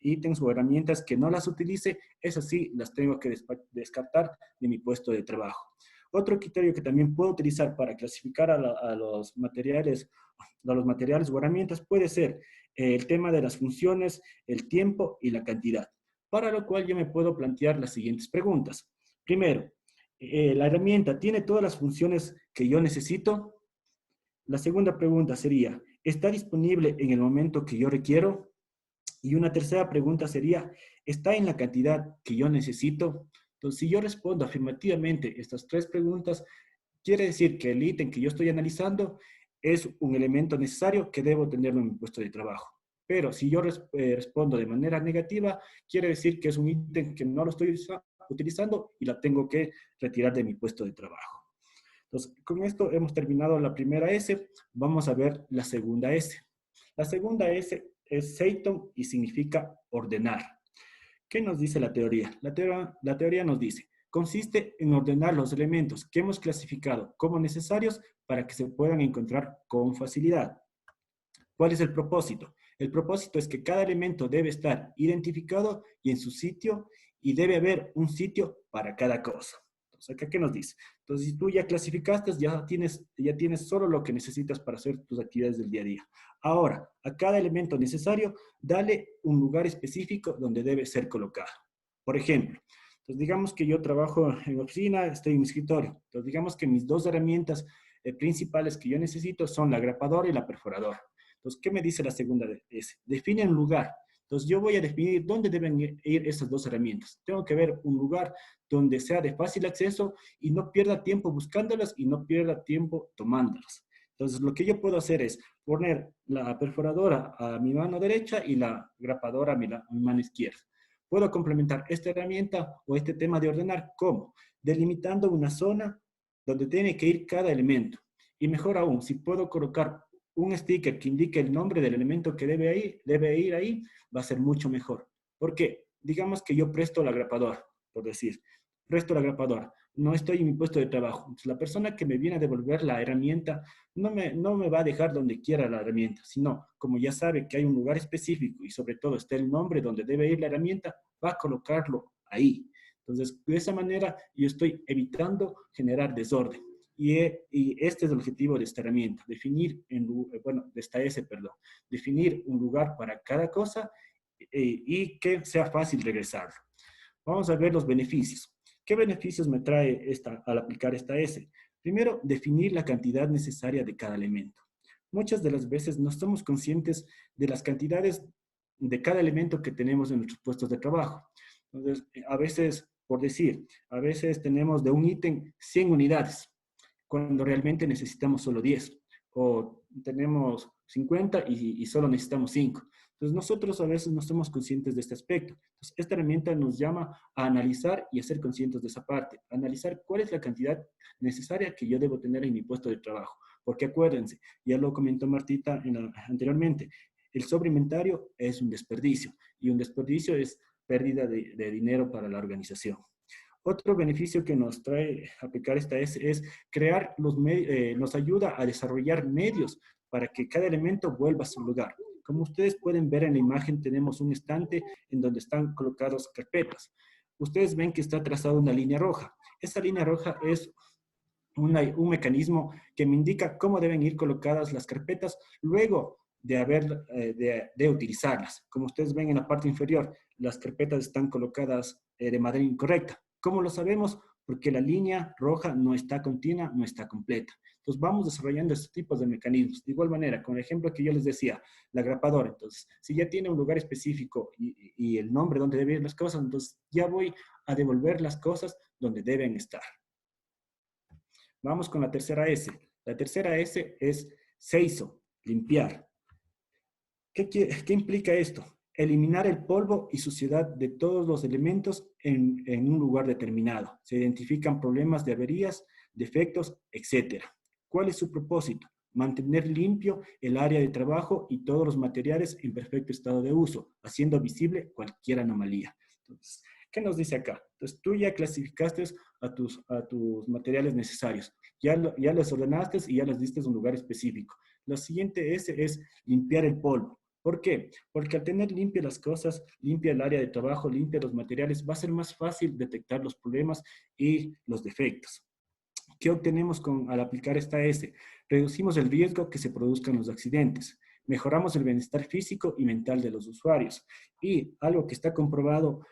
ítems o herramientas que no las utilice, esas sí las tengo que descartar de mi puesto de trabajo. Otro criterio que también puedo utilizar para clasificar a los materiales o herramientas puede ser el tema de las funciones, el tiempo y la cantidad, para lo cual yo me puedo plantear las siguientes preguntas. Primero, ¿la herramienta tiene todas las funciones que yo necesito? La segunda pregunta sería, ¿está disponible en el momento que yo requiero? Y una tercera pregunta sería, ¿está en la cantidad que yo necesito? Entonces, si yo respondo afirmativamente estas tres preguntas, quiere decir que el ítem que yo estoy analizando es un elemento necesario que debo tenerlo en mi puesto de trabajo. Pero si yo respondo de manera negativa, quiere decir que es un ítem que no lo estoy utilizando y la tengo que retirar de mi puesto de trabajo. Entonces, con esto hemos terminado la primera S. Vamos a ver la segunda S. La segunda S es Seiton y significa ordenar. ¿Qué nos dice la teoría? La teoría nos dice, consiste en ordenar los elementos que hemos clasificado como necesarios para que se puedan encontrar con facilidad. ¿Cuál es el propósito? El propósito es que cada elemento debe estar identificado y en su sitio, y debe haber un sitio para cada cosa. Entonces, ¿acá qué nos dice? Entonces, si tú ya clasificaste, ya tienes solo lo que necesitas para hacer tus actividades del día a día. Ahora, a cada elemento necesario, dale un lugar específico donde debe ser colocado. Por ejemplo, entonces digamos que yo trabajo en oficina, estoy en mi escritorio. Entonces digamos que mis dos herramientas principales que yo necesito son la grapadora y la perforadora. Entonces, ¿qué me dice la segunda S? Define un lugar. Entonces yo voy a definir dónde deben ir esas dos herramientas. Tengo que ver un lugar donde sea de fácil acceso y no pierda tiempo buscándolas y no pierda tiempo tomándolas. Entonces lo que yo puedo hacer es poner la perforadora a mi mano derecha y la grapadora a mi mano izquierda. Puedo complementar esta herramienta o este tema de ordenar, ¿cómo? Delimitando una zona donde tiene que ir cada elemento. Y mejor aún, si puedo colocar un sticker que indique el nombre del elemento que debe ir ahí, va a ser mucho mejor. ¿Por qué? Digamos que yo presto la grapadora, por decir, presto la grapadora, no estoy en mi puesto de trabajo. Entonces, la persona que me viene a devolver la herramienta no me va a dejar donde quiera la herramienta, sino como ya sabe que hay un lugar específico y sobre todo está el nombre donde debe ir la herramienta, va a colocarlo ahí. Entonces, de esa manera yo estoy evitando generar desorden. Y este es el objetivo de esta herramienta, definir un lugar para cada cosa y que sea fácil regresarlo. Vamos a ver los beneficios. ¿Qué beneficios me trae al aplicar esta S? Primero, definir la cantidad necesaria de cada elemento. Muchas de las veces no somos conscientes de las cantidades de cada elemento que tenemos en nuestros puestos de trabajo. Entonces, a veces, por decir, a veces tenemos de un ítem 100 unidades, cuando realmente necesitamos solo 10, o tenemos 50 y solo necesitamos 5. Entonces nosotros a veces no somos conscientes de este aspecto. Entonces esta herramienta nos llama a analizar y a ser conscientes de esa parte, analizar cuál es la cantidad necesaria que yo debo tener en mi puesto de trabajo. Porque acuérdense, ya lo comentó Martita anteriormente, el sobreinventario es un desperdicio y un desperdicio es pérdida de dinero para la organización. Otro beneficio que nos trae aplicar esta es crear nos ayuda a desarrollar medios para que cada elemento vuelva a su lugar. Como ustedes pueden ver en la imagen, tenemos un estante en donde están colocadas carpetas. Ustedes ven que está trazada una línea roja. Esa línea roja es un mecanismo que me indica cómo deben ir colocadas las carpetas luego de utilizarlas. Como ustedes ven en la parte inferior, las carpetas están colocadas de manera incorrecta. ¿Cómo lo sabemos? Porque la línea roja no está continua, no está completa. Entonces vamos desarrollando estos tipos de mecanismos. De igual manera, con el ejemplo que yo les decía, la grapadora. Entonces, si ya tiene un lugar específico y el nombre donde deben ir las cosas, entonces ya voy a devolver las cosas donde deben estar. Vamos con la tercera S. La tercera S es seiso, limpiar. ¿Qué implica esto? Eliminar el polvo y suciedad de todos los elementos en un lugar determinado. Se identifican problemas de averías, defectos, etc. ¿Cuál es su propósito? mantener limpio el área de trabajo y todos los materiales en perfecto estado de uso, haciendo visible cualquier anomalía. Entonces, ¿qué nos dice acá? Entonces, tú ya clasificaste a tus materiales necesarios, ya los ordenaste y ya les diste un lugar específico. Lo siguiente es limpiar el polvo. ¿Por qué? Porque al tener limpias las cosas, limpia el área de trabajo, limpia los materiales, va a ser más fácil detectar los problemas y los defectos. ¿Qué obtenemos al aplicar esta S? Reducimos el riesgo que se produzcan los accidentes. Mejoramos el bienestar físico y mental de los usuarios. Y algo que está comprobado,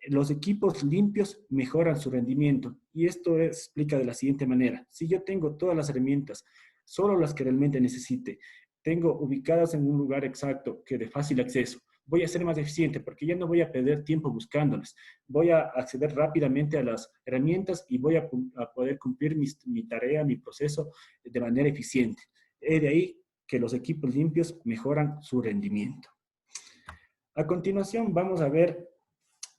los equipos limpios mejoran su rendimiento. Y esto se explica de la siguiente manera. Si yo tengo todas las herramientas, solo las que realmente necesite, tengo ubicadas en un lugar exacto, que de fácil acceso, voy a ser más eficiente porque ya no voy a perder tiempo buscándolas. Voy a acceder rápidamente a las herramientas y voy a poder cumplir mi tarea, mi proceso de manera eficiente. Es de ahí que los equipos limpios mejoran su rendimiento. A continuación vamos a ver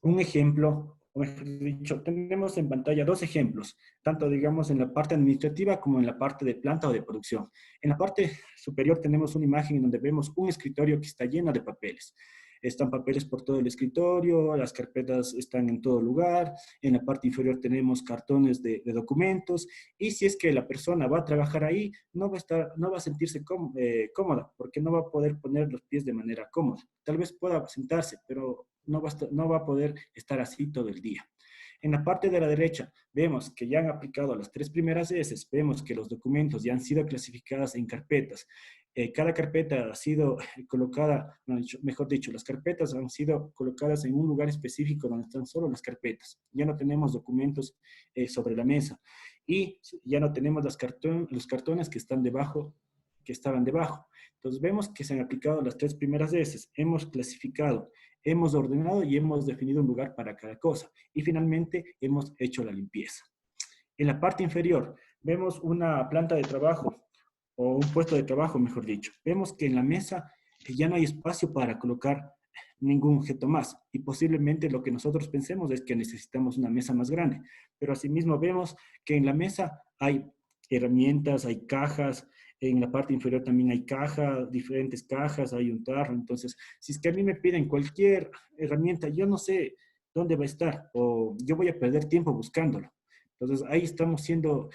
un ejemplo, o mejor dicho, tenemos en pantalla dos ejemplos, tanto digamos en la parte administrativa como en la parte de planta o de producción. En la parte superior tenemos una imagen en donde vemos un escritorio que está lleno de papeles. Están papeles por todo el escritorio, las carpetas están en todo lugar, en la parte inferior tenemos cartones de documentos, y si es que la persona va a trabajar ahí, no va a sentirse cómoda, porque no va a poder poner los pies de manera cómoda. Tal vez pueda sentarse, pero no va a poder estar así todo el día. En la parte de la derecha vemos que ya han aplicado las 3 primeras S, vemos que los documentos ya han sido clasificados en carpetas. Cada carpeta ha sido colocada, mejor dicho, las carpetas han sido colocadas en un lugar específico donde están solo las carpetas. Ya no tenemos documentos sobre la mesa y ya no tenemos los cartones que están debajo, que estaban debajo. Entonces vemos que se han aplicado las 3 primeras S, hemos clasificado, hemos ordenado y hemos definido un lugar para cada cosa. Y finalmente hemos hecho la limpieza. En la parte inferior vemos una planta de trabajo o un puesto de trabajo, mejor dicho. Vemos que en la mesa ya no hay espacio para colocar ningún objeto más y posiblemente lo que nosotros pensemos es que necesitamos una mesa más grande. Pero asimismo vemos que en la mesa hay herramientas, hay cajas, en la parte inferior también hay cajas, diferentes cajas, hay un tarro. Entonces, si es que a mí me piden cualquier herramienta, yo no sé dónde va a estar o yo voy a perder tiempo buscándolo. Entonces, ahí estamos siendo,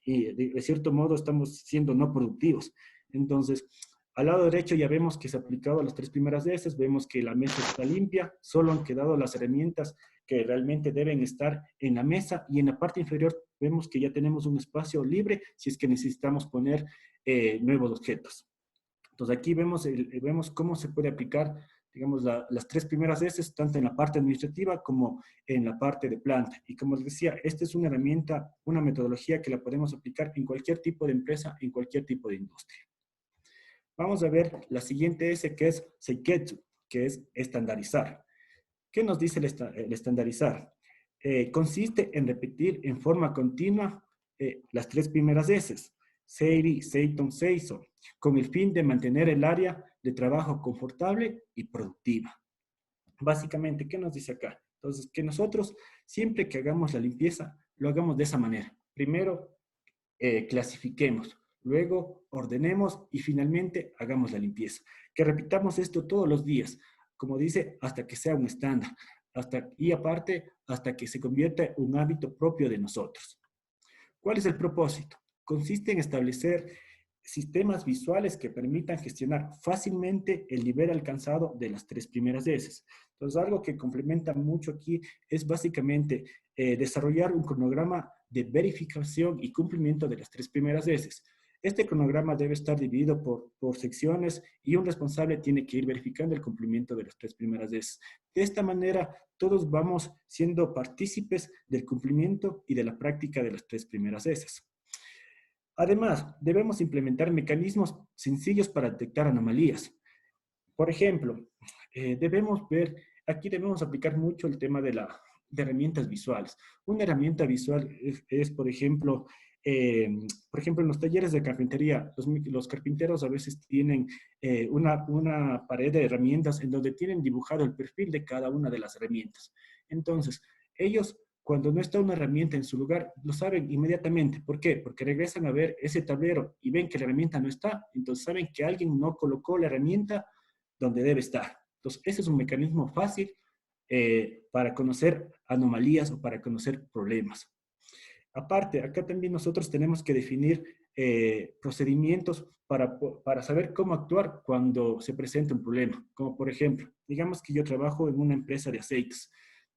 de cierto modo, estamos siendo no productivos. Entonces, al lado derecho ya vemos que se ha aplicado las 3 primeras veces, vemos que la mesa está limpia, solo han quedado las herramientas que realmente deben estar en la mesa y en la parte inferior vemos que ya tenemos un espacio libre si es que necesitamos poner nuevos objetos. Entonces aquí vemos cómo se puede aplicar, digamos, las 3 primeras veces, tanto en la parte administrativa como en la parte de planta. Y como les decía, esta es una herramienta, una metodología que la podemos aplicar en cualquier tipo de empresa, en cualquier tipo de industria. Vamos a ver la siguiente S, que es Seiketsu, que es estandarizar. ¿Qué nos dice el estandarizar? Consiste en repetir en forma continua las 3 primeras S, Seiri, Seiton, Seiso, con el fin de mantener el área de trabajo confortable y productiva. Básicamente, ¿qué nos dice acá? Entonces, que nosotros, siempre que hagamos la limpieza, lo hagamos de esa manera. Primero, clasifiquemos. Luego ordenemos y finalmente hagamos la limpieza. Que repitamos esto todos los días, como dice, hasta que sea un estándar. Y aparte, hasta que se convierta en un hábito propio de nosotros. ¿Cuál es el propósito? Consiste en establecer sistemas visuales que permitan gestionar fácilmente el nivel alcanzado de las 3 primeras S. Entonces, algo que complementa mucho aquí es básicamente desarrollar un cronograma de verificación y cumplimiento de las 3 primeras S. Este cronograma debe estar dividido por secciones y un responsable tiene que ir verificando el cumplimiento de las 3 primeras S. De esta manera, todos vamos siendo partícipes del cumplimiento y de la práctica de las 3 primeras S. Además, debemos implementar mecanismos sencillos para detectar anomalías. Por ejemplo, aquí debemos aplicar mucho el tema de herramientas visuales. Una herramienta visual es, por ejemplo, en los talleres de carpintería, los carpinteros a veces tienen una pared de herramientas en donde tienen dibujado el perfil de cada una de las herramientas. Entonces, ellos cuando no está una herramienta en su lugar, lo saben inmediatamente. ¿Por qué? Porque regresan a ver ese tablero y ven que la herramienta no está. Entonces saben que alguien no colocó la herramienta donde debe estar. Entonces, ese es un mecanismo fácil para conocer anomalías o para conocer problemas. Aparte, acá también nosotros tenemos que definir procedimientos para saber cómo actuar cuando se presenta un problema. Como por ejemplo, digamos que yo trabajo en una empresa de aceites.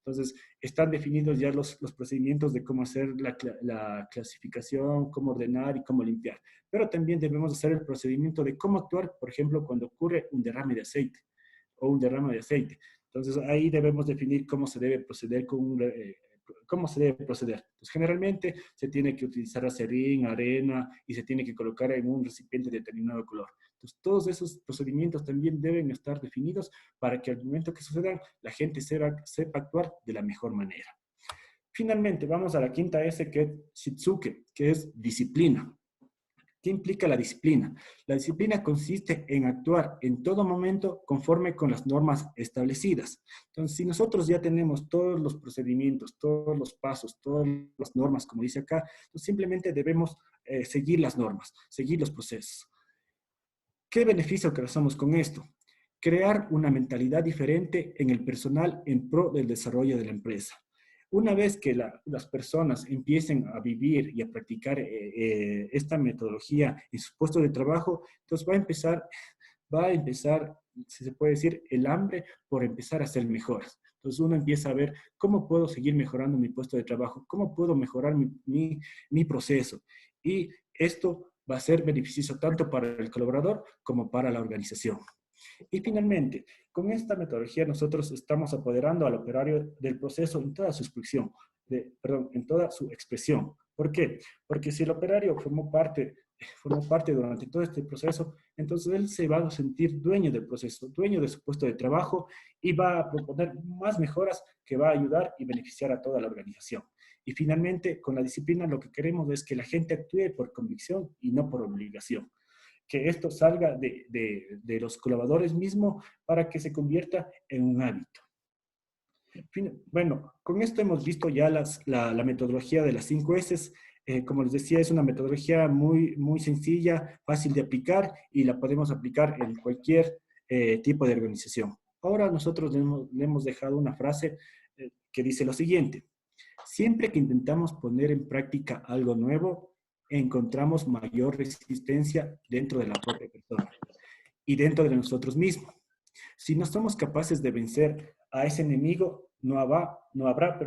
Entonces, están definidos ya los procedimientos de cómo hacer la clasificación, cómo ordenar y cómo limpiar. Pero también debemos hacer el procedimiento de cómo actuar, por ejemplo, cuando ocurre un derrame de aceite o un derrame de aceite. Entonces, ahí debemos definir cómo se debe proceder cómo se debe proceder. Pues generalmente se tiene que utilizar acerrín, arena y se tiene que colocar en un recipiente de determinado color. Entonces, todos esos procedimientos también deben estar definidos para que al momento que sucedan, la gente sepa actuar de la mejor manera. Finalmente, vamos a la quinta S, que es Shitsuke, que es disciplina. ¿Qué implica la disciplina? La disciplina consiste en actuar en todo momento conforme con las normas establecidas. Entonces, si nosotros ya tenemos todos los procedimientos, todos los pasos, todas las normas, como dice acá, pues simplemente debemos seguir las normas, seguir los procesos. ¿Qué beneficio alcanzamos con esto? Crear una mentalidad diferente en el personal en pro del desarrollo de la empresa. Una vez que las personas empiecen a vivir y a practicar esta metodología en su puesto de trabajo, entonces va a empezar, si se puede decir, el hambre por empezar a ser mejoras. Entonces uno empieza a ver cómo puedo seguir mejorando mi puesto de trabajo, cómo puedo mejorar mi proceso. Y esto va a ser beneficioso tanto para el colaborador como para la organización. Y finalmente, con esta metodología nosotros estamos apoderando al operario del proceso en toda su expresión, en toda su expresión. ¿Por qué? Porque si el operario formó parte durante todo este proceso, entonces él se va a sentir dueño del proceso, dueño de su puesto de trabajo y va a proponer más mejoras que va a ayudar y beneficiar a toda la organización. Y finalmente, con la disciplina lo que queremos es que la gente actúe por convicción y no por obligación. Que esto salga de los colaboradores mismos para que se convierta en un hábito. Bueno, con esto hemos visto ya la metodología de las 5 S. Como les decía, es una metodología muy, muy sencilla, fácil de aplicar y la podemos aplicar en cualquier tipo de organización. Ahora nosotros le hemos dejado una frase que dice lo siguiente: siempre que intentamos poner en práctica algo nuevo, encontramos mayor resistencia dentro de la propia persona y dentro de nosotros mismos. Si no somos capaces de vencer a ese enemigo, no habrá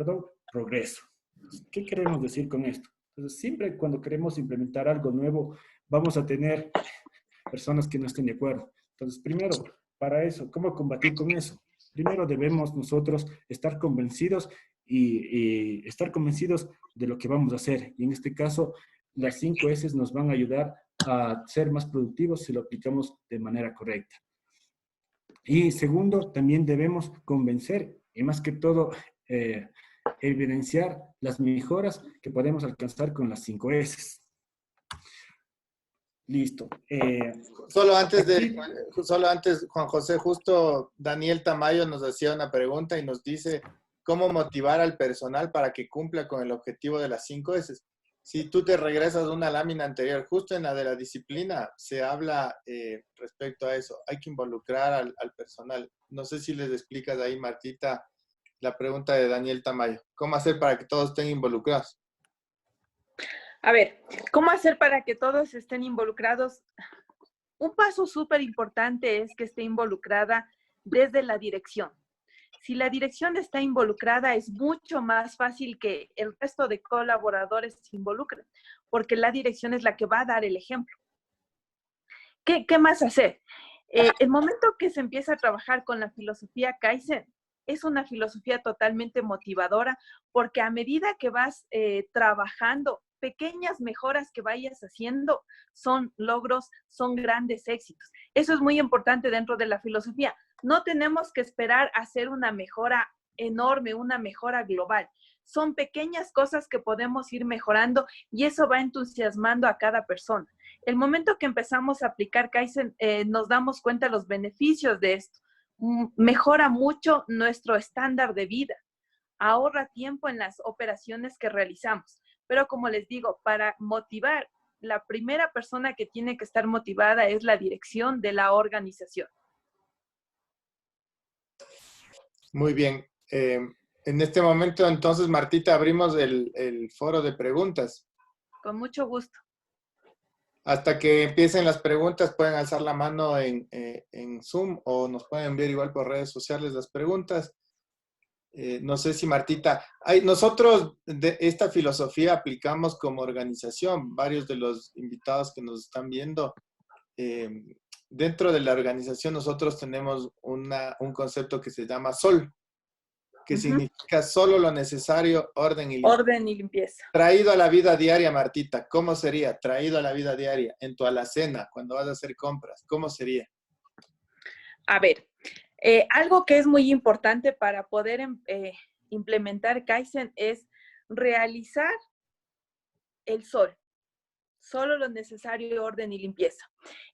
progreso. ¿Qué queremos decir con esto? Entonces, siempre cuando queremos implementar algo nuevo, vamos a tener personas que no estén de acuerdo. Entonces, primero, para eso, ¿cómo combatir con eso? Primero debemos nosotros estar convencidos y estar convencidos de lo que vamos a hacer. Y en este caso, las 5 S nos van a ayudar a ser más productivos si lo aplicamos de manera correcta. Y segundo, también debemos convencer y más que todo evidenciar las mejoras que podemos alcanzar con las 5 S. Listo. Solo antes, Juan José, justo Daniel Tamayo nos hacía una pregunta y nos dice cómo motivar al personal para que cumpla con el objetivo de las 5 S. Si tú te regresas a una lámina anterior, justo en la de la disciplina, se habla respecto a eso. Hay que involucrar al personal. No sé si les explicas ahí, Martita, la pregunta de Daniel Tamayo. ¿Cómo hacer para que todos estén involucrados? A ver, ¿cómo hacer para que todos estén involucrados? Un paso súper importante es que esté involucrada desde la dirección. Si la dirección está involucrada, es mucho más fácil que el resto de colaboradores se involucren, porque la dirección es la que va a dar el ejemplo. ¿Qué más hacer? El momento que se empieza a trabajar con la filosofía Kaizen, es una filosofía totalmente motivadora, porque a medida que vas trabajando, pequeñas mejoras que vayas haciendo son logros, son grandes éxitos. Eso es muy importante dentro de la filosofía. No tenemos que esperar a hacer una mejora enorme, una mejora global. Son pequeñas cosas que podemos ir mejorando y eso va entusiasmando a cada persona. El momento que empezamos a aplicar Kaizen, nos damos cuenta de los beneficios de esto. Mejora mucho nuestro estándar de vida. ahorra tiempo en las operaciones que realizamos. Pero como les digo, para motivar, la primera persona que tiene que estar motivada es la dirección de la organización. Muy bien. En este momento, entonces, Martita, abrimos el foro de preguntas. Con mucho gusto. Hasta que empiecen las preguntas, pueden alzar la mano en Zoom o nos pueden enviar igual por redes sociales las preguntas. No sé si Martita, nosotros de esta filosofía aplicamos como organización, varios de los invitados que nos están viendo, dentro de la organización nosotros tenemos un concepto que se llama SOL, que significa solo lo necesario, orden y limpieza. Orden y limpieza. Traído a la vida diaria, Martita, ¿cómo sería? Traído a la vida diaria, en tu alacena, cuando vas a hacer compras, ¿cómo sería? A ver, algo que es muy importante para poder implementar Kaizen es realizar el SOL. Solo lo necesario, orden y limpieza.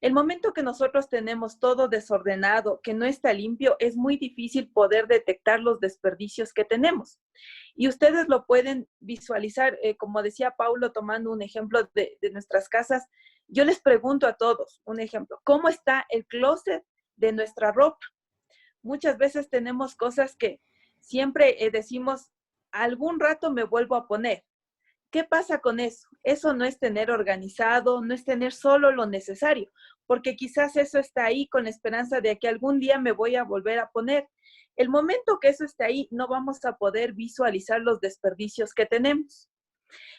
El momento que nosotros tenemos todo desordenado, que no está limpio, es muy difícil poder detectar los desperdicios que tenemos. Y ustedes lo pueden visualizar, como decía Paulo, tomando un ejemplo de nuestras casas. Yo les pregunto a todos, un ejemplo, ¿cómo está el closet de nuestra ropa? Muchas veces tenemos cosas que siempre decimos, algún rato me vuelvo a poner. ¿Qué pasa con eso? Eso no es tener organizado, no es tener solo lo necesario, porque quizás eso está ahí con la esperanza de que algún día me voy a volver a poner. El momento que eso esté ahí, no vamos a poder visualizar los desperdicios que tenemos.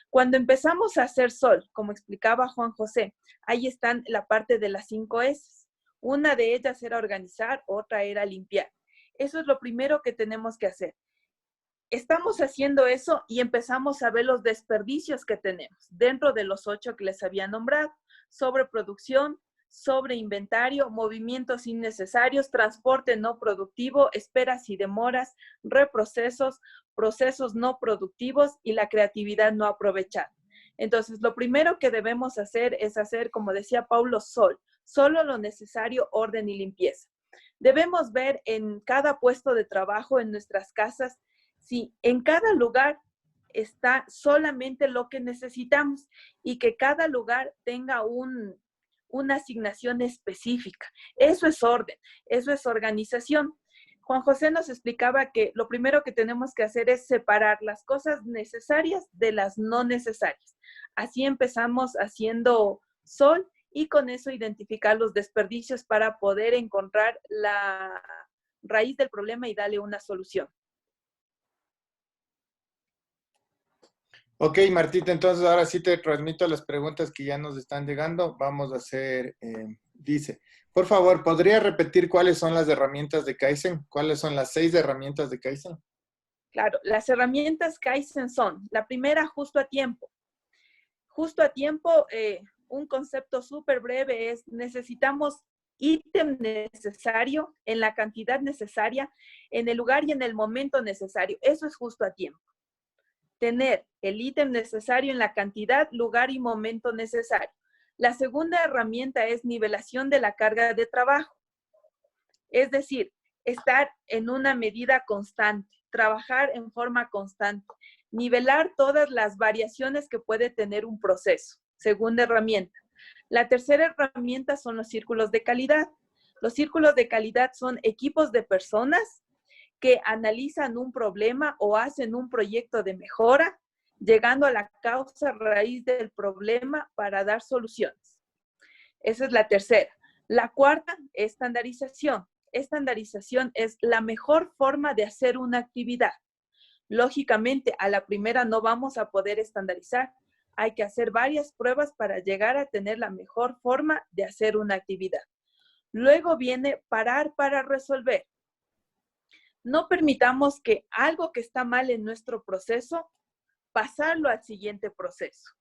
Cuando empezamos a hacer SOL, como explicaba Juan José, ahí están la parte de las 5 S. Una de ellas era organizar, otra era limpiar. Eso es lo primero que tenemos que hacer. Estamos haciendo eso y empezamos a ver los desperdicios que tenemos dentro de los 8 que les había nombrado: sobreproducción, sobreinventario, movimientos innecesarios, transporte no productivo, esperas y demoras, reprocesos, procesos no productivos y la creatividad no aprovechada. Entonces, lo primero que debemos hacer es hacer, como decía Paulo, SOL, solo lo necesario, orden y limpieza. Debemos ver en cada puesto de trabajo, en nuestras casas, si en cada lugar está solamente lo que necesitamos y que cada lugar tenga una asignación específica. Eso es orden, eso es organización. Juan José nos explicaba que lo primero que tenemos que hacer es separar las cosas necesarias de las no necesarias. Así empezamos haciendo SOL y con eso identificar los desperdicios para poder encontrar la raíz del problema y darle una solución. Ok, Martita, entonces ahora sí te transmito las preguntas que ya nos están llegando. Vamos a hacer, dice, por favor, ¿podría repetir cuáles son las herramientas de Kaizen? ¿Cuáles son las 6 herramientas de Kaizen? Claro, las herramientas Kaizen son, la primera, justo a tiempo. Justo a tiempo, un concepto súper breve es, necesitamos ítem necesario en la cantidad necesaria, en el lugar y en el momento necesario. Eso es justo a tiempo. Tener el ítem necesario en la cantidad, lugar y momento necesario. La segunda herramienta es nivelación de la carga de trabajo. Es decir, estar en una medida constante, trabajar en forma constante, nivelar todas las variaciones que puede tener un proceso. Segunda herramienta. La tercera herramienta son los círculos de calidad. Los círculos de calidad son equipos de personas que analizan un problema o hacen un proyecto de mejora, llegando a la causa raíz del problema para dar soluciones. Esa es la tercera. La cuarta, estandarización. Estandarización es la mejor forma de hacer una actividad. Lógicamente, a la primera no vamos a poder estandarizar. Hay que hacer varias pruebas para llegar a tener la mejor forma de hacer una actividad. Luego viene parar para resolver. No permitamos que algo que está mal en nuestro proceso, pasarlo al siguiente proceso.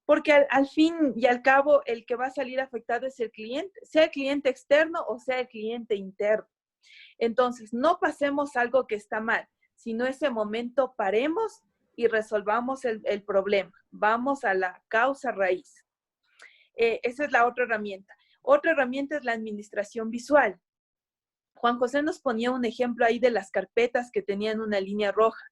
Porque al fin y al cabo, el que va a salir afectado es el cliente, sea el cliente externo o sea el cliente interno. Entonces, no pasemos algo que está mal, sino ese momento paremos y resolvamos el problema. Vamos a la causa raíz. Esa es la otra herramienta. Otra herramienta es la administración visual. Juan José nos ponía un ejemplo ahí de las carpetas que tenían una línea roja.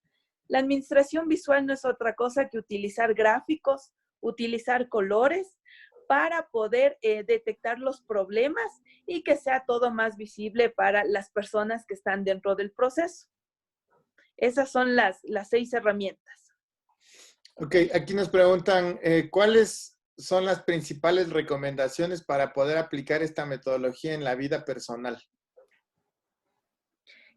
La administración visual no es otra cosa que utilizar gráficos, utilizar colores para poder detectar los problemas y que sea todo más visible para las personas que están dentro del proceso. Esas son las 6 herramientas. Ok, aquí nos preguntan, ¿cuáles son las principales recomendaciones para poder aplicar esta metodología en la vida personal?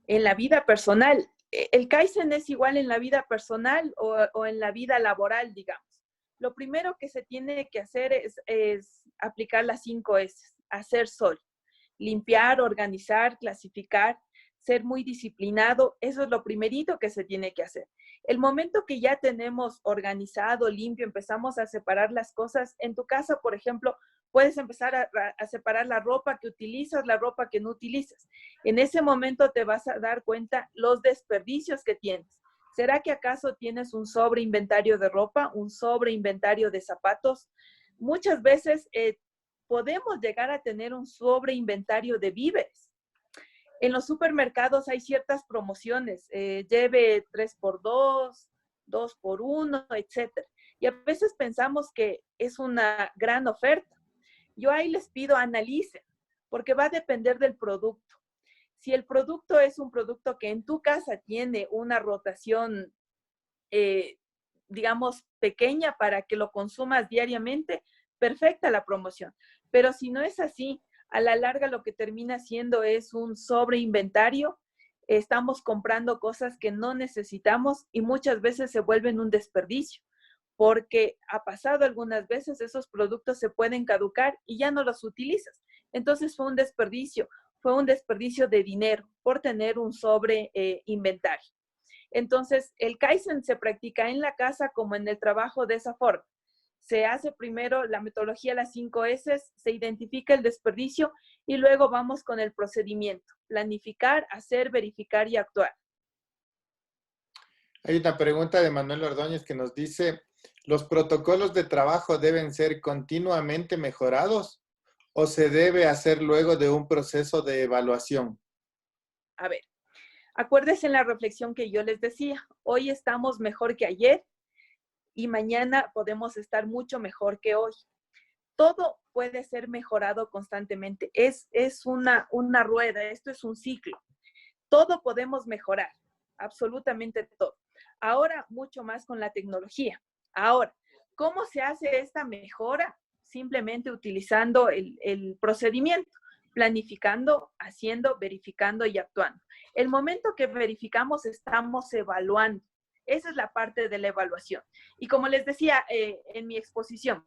En la vida personal, el Kaizen es igual en la vida personal o en la vida laboral, digamos. Lo primero que se tiene que hacer es aplicar las 5 S, hacer sol, limpiar, organizar, clasificar, ser muy disciplinado, eso es lo primerito que se tiene que hacer. El momento que ya tenemos organizado, limpio, empezamos a separar las cosas, en tu casa, por ejemplo, puedes empezar a separar la ropa que utilizas, la ropa que no utilizas. En ese momento te vas a dar cuenta los desperdicios que tienes. ¿Será que acaso tienes un sobreinventario de ropa, un sobreinventario de zapatos? Muchas veces podemos llegar a tener un sobreinventario de víveres. En los supermercados hay ciertas promociones, lleve 3x2, 2x1, etc. Y a veces pensamos que es una gran oferta. Yo ahí les pido analicen, porque va a depender del producto. Si el producto es un producto que en tu casa tiene una rotación, digamos, pequeña para que lo consumas diariamente, perfecta la promoción. Pero si no es así, a la larga lo que termina siendo es un sobreinventario. Estamos comprando cosas que no necesitamos y muchas veces se vuelven un desperdicio, porque ha pasado algunas veces esos productos se pueden caducar y ya no los utilizas. Entonces fue un desperdicio de dinero por tener un sobreinventario. Entonces el Kaizen se practica en la casa como en el trabajo de esa forma. Se hace primero la metodología las 5 S, se identifica el desperdicio y luego vamos con el procedimiento. Planificar, hacer, verificar y actuar. Hay una pregunta de Manuel Ordóñez que nos dice, ¿los protocolos de trabajo deben ser continuamente mejorados o se debe hacer luego de un proceso de evaluación? A ver, acuérdense en la reflexión que yo les decía, hoy estamos mejor que ayer y mañana podemos estar mucho mejor que hoy. Todo puede ser mejorado constantemente. Es una rueda, esto es un ciclo. Todo podemos mejorar, absolutamente todo. Ahora, mucho más con la tecnología. Ahora, ¿cómo se hace esta mejora? Simplemente utilizando el procedimiento, planificando, haciendo, verificando y actuando. El momento que verificamos, estamos evaluando. Esa es la parte de la evaluación. Y como les decía en mi exposición,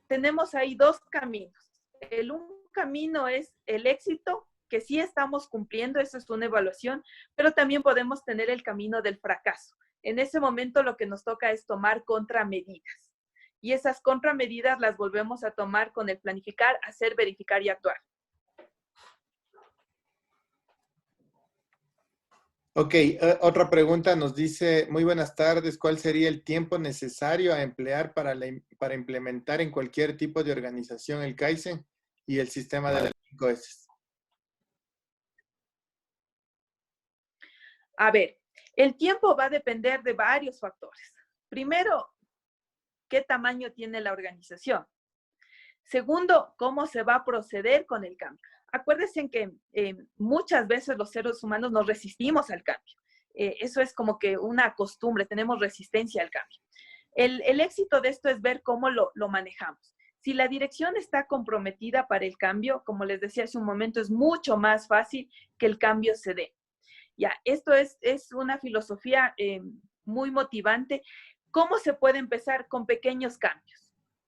tenemos ahí 2 caminos. Un camino es el éxito, que sí estamos cumpliendo, eso es una evaluación, pero también podemos tener el camino del fracaso. En ese momento lo que nos toca es tomar contramedidas. Y esas contramedidas las volvemos a tomar con el planificar, hacer, verificar y actuar. Ok, otra pregunta nos dice, muy buenas tardes, ¿cuál sería el tiempo necesario a emplear para implementar en cualquier tipo de organización el Kaizen y el sistema de las 5 S? A ver, el tiempo va a depender de varios factores. Primero, ¿qué tamaño tiene la organización? Segundo, ¿cómo se va a proceder con el cambio? Acuérdense que muchas veces los seres humanos nos resistimos al cambio. Eso es como que una costumbre, tenemos resistencia al cambio. El éxito de esto es ver cómo lo manejamos. Si la dirección está comprometida para el cambio, como les decía hace un momento, es mucho más fácil que el cambio se dé. Ya, esto es una filosofía muy motivante. ¿Cómo se puede empezar? Con pequeños cambios.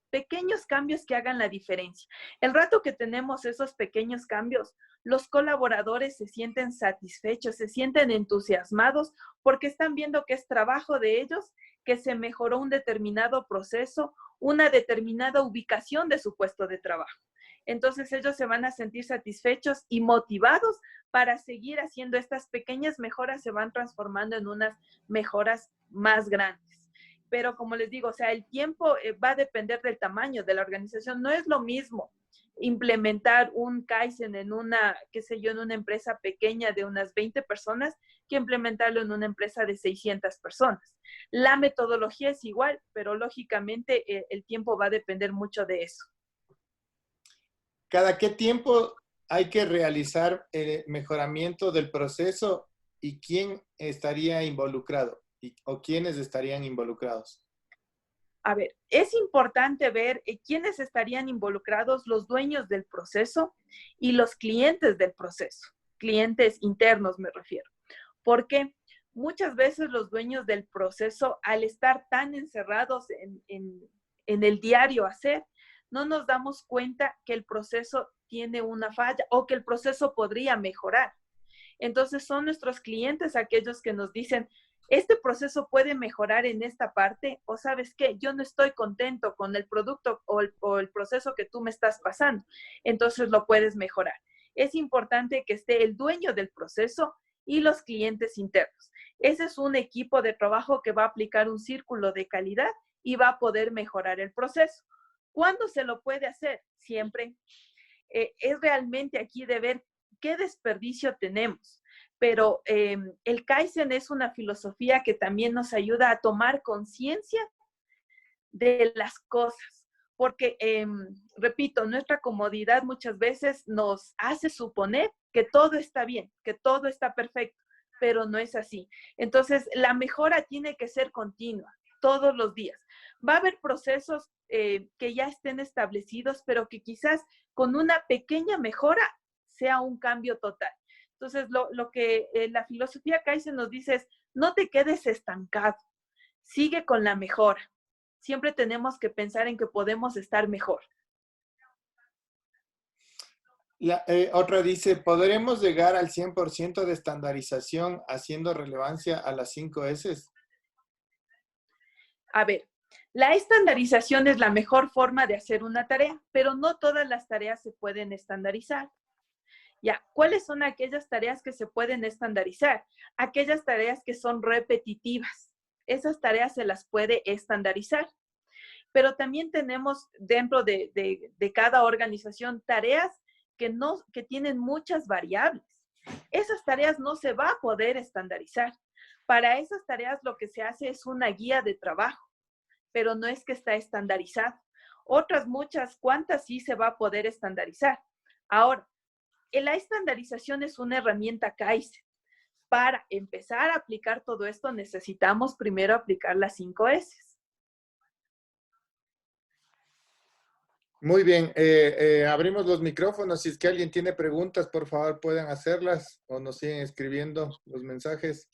Pequeños cambios que hagan la diferencia. El rato que tenemos esos pequeños cambios, los colaboradores se sienten satisfechos, se sienten entusiasmados porque están viendo que es trabajo de ellos, que se mejoró un determinado proceso, una determinada ubicación de su puesto de trabajo. Entonces ellos se van a sentir satisfechos y motivados para seguir haciendo estas pequeñas mejoras, se van transformando en unas mejoras más grandes. Pero como les digo, o sea, el tiempo va a depender del tamaño de la organización. No es lo mismo implementar un Kaizen en una, qué sé yo, en una empresa pequeña de unas 20 personas que implementarlo en una empresa de 600 personas. La metodología es igual, pero lógicamente el tiempo va a depender mucho de eso. ¿Cada qué tiempo hay que realizar el mejoramiento del proceso y quién estaría involucrado o quiénes estarían involucrados? A ver, es importante ver quiénes estarían involucrados, los dueños del proceso y los clientes del proceso, clientes internos me refiero, porque muchas veces los dueños del proceso, al estar tan encerrados en el diario hacer, no nos damos cuenta que el proceso tiene una falla o que el proceso podría mejorar. Entonces son nuestros clientes aquellos que nos dicen, este proceso puede mejorar en esta parte, o sabes qué, yo no estoy contento con el producto o el proceso que tú me estás pasando, entonces lo puedes mejorar. Es importante que esté el dueño del proceso y los clientes internos. Ese es un equipo de trabajo que va a aplicar un círculo de calidad y va a poder mejorar el proceso. ¿Cuándo se lo puede hacer? Siempre. Es realmente aquí de ver qué desperdicio tenemos. Pero el Kaizen es una filosofía que también nos ayuda a tomar conciencia de las cosas. Porque, repito, nuestra comodidad muchas veces nos hace suponer que todo está bien, que todo está perfecto, pero no es así. Entonces, la mejora tiene que ser continua, todos los días. Va a haber procesos que ya estén establecidos, pero que quizás con una pequeña mejora sea un cambio total. Entonces, lo que la filosofía Kaizen nos dice es, no te quedes estancado, sigue con la mejora. Siempre tenemos que pensar en que podemos estar mejor. Otra dice, ¿podremos llegar al 100% de estandarización haciendo relevancia a las 5 S? A ver, la estandarización es la mejor forma de hacer una tarea, pero no todas las tareas se pueden estandarizar. Ya, ¿cuáles son aquellas tareas que se pueden estandarizar? Aquellas tareas que son repetitivas. Esas tareas se las puede estandarizar. Pero también tenemos dentro de cada organización tareas que tienen muchas variables. Esas tareas no se va a poder estandarizar. Para esas tareas lo que se hace es una guía de trabajo, pero no es que está estandarizado. Otras muchas, ¿cuántas sí se va a poder estandarizar? Ahora, la estandarización es una herramienta Kaizen. Para empezar a aplicar todo esto, necesitamos primero aplicar las 5 S. Muy bien, abrimos los micrófonos. Si es que alguien tiene preguntas, por favor, pueden hacerlas o nos siguen escribiendo los mensajes.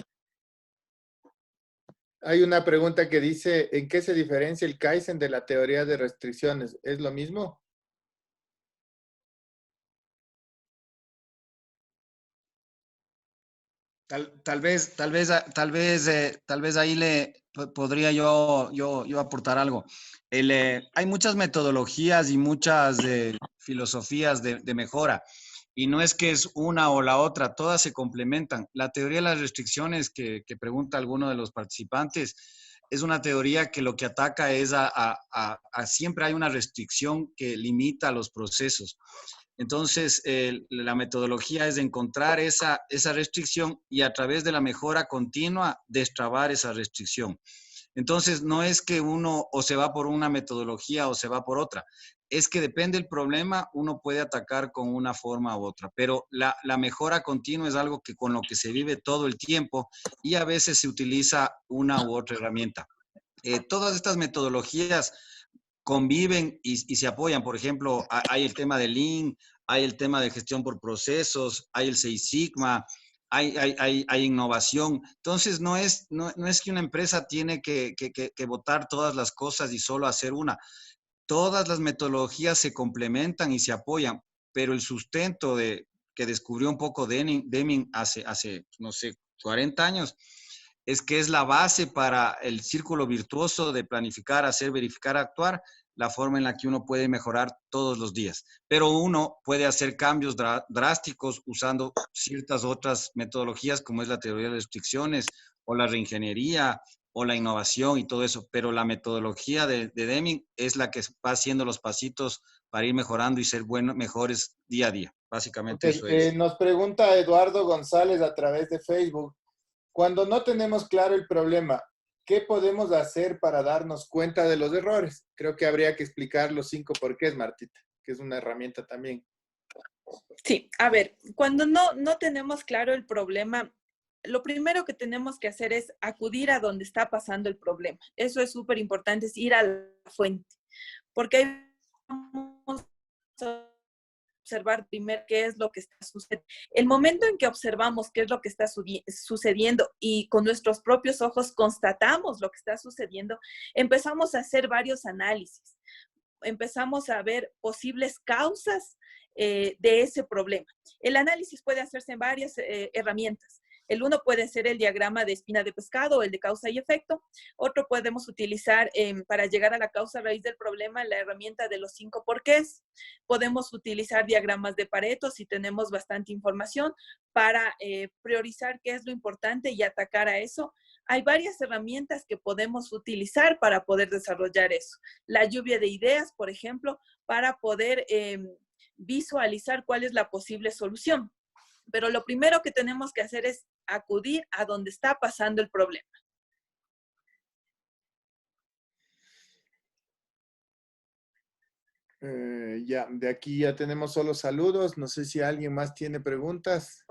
Hay una pregunta que dice, ¿en qué se diferencia el Kaizen de la teoría de restricciones? ¿Es lo mismo? Tal vez ahí podría yo aportar algo. Hay muchas metodologías y muchas filosofías de mejora, y no es que es una o la otra, todas se complementan. La teoría de las restricciones que pregunta alguno de los participantes es una teoría que lo que ataca es a siempre hay una restricción que limita los procesos. Entonces, la metodología es de encontrar esa restricción y a través de la mejora continua destrabar esa restricción. Entonces, no es que uno o se va por una metodología o se va por otra. Es que depende del problema, uno puede atacar con una forma u otra. Pero la mejora continua es algo que con lo que se vive todo el tiempo y a veces se utiliza una u otra herramienta. Todas estas metodologías conviven y se apoyan. Por ejemplo, hay el tema de Lean, hay el tema de gestión por procesos, hay el Six Sigma, hay innovación. Entonces, no es que una empresa tiene que botar todas las cosas y solo hacer una. Todas las metodologías se complementan y se apoyan, pero el sustento que descubrió un poco Deming hace, no sé, 40 años, es que es la base para el círculo virtuoso de planificar, hacer, verificar, actuar, la forma en la que uno puede mejorar todos los días. Pero uno puede hacer cambios drásticos usando ciertas otras metodologías, como es la teoría de restricciones o la reingeniería o la innovación y todo eso, pero la metodología de Deming es la que va haciendo los pasitos para ir mejorando y ser mejores día a día. Básicamente Okay, eso es. nos pregunta Eduardo González a través de Facebook. Cuando no tenemos claro el problema, ¿qué podemos hacer para darnos cuenta de los errores? Creo que habría que explicar los 5 porqués, Martita, que es una herramienta también. Sí, a ver, cuando no tenemos claro el problema, lo primero que tenemos que hacer es acudir a donde está pasando el problema. Eso es súper importante, es ir a la fuente, porque ahí vamos a observar primero qué es lo que está sucediendo. El momento en que observamos qué es lo que está sucediendo y con nuestros propios ojos constatamos lo que está sucediendo, empezamos a hacer varios análisis. Empezamos a ver posibles causas de ese problema. El análisis puede hacerse en varias herramientas. El uno puede ser el diagrama de espina de pescado o el de causa y efecto. Otro podemos utilizar para llegar a la causa raíz del problema la herramienta de los 5 porqués. Podemos utilizar diagramas de Pareto si tenemos bastante información para priorizar qué es lo importante y atacar a eso. Hay varias herramientas que podemos utilizar para poder desarrollar eso. La lluvia de ideas, por ejemplo, para poder visualizar cuál es la posible solución. Pero lo primero que tenemos que hacer es acudir a donde está pasando el problema. Ya, de aquí ya tenemos solo saludos. No sé si alguien más tiene preguntas.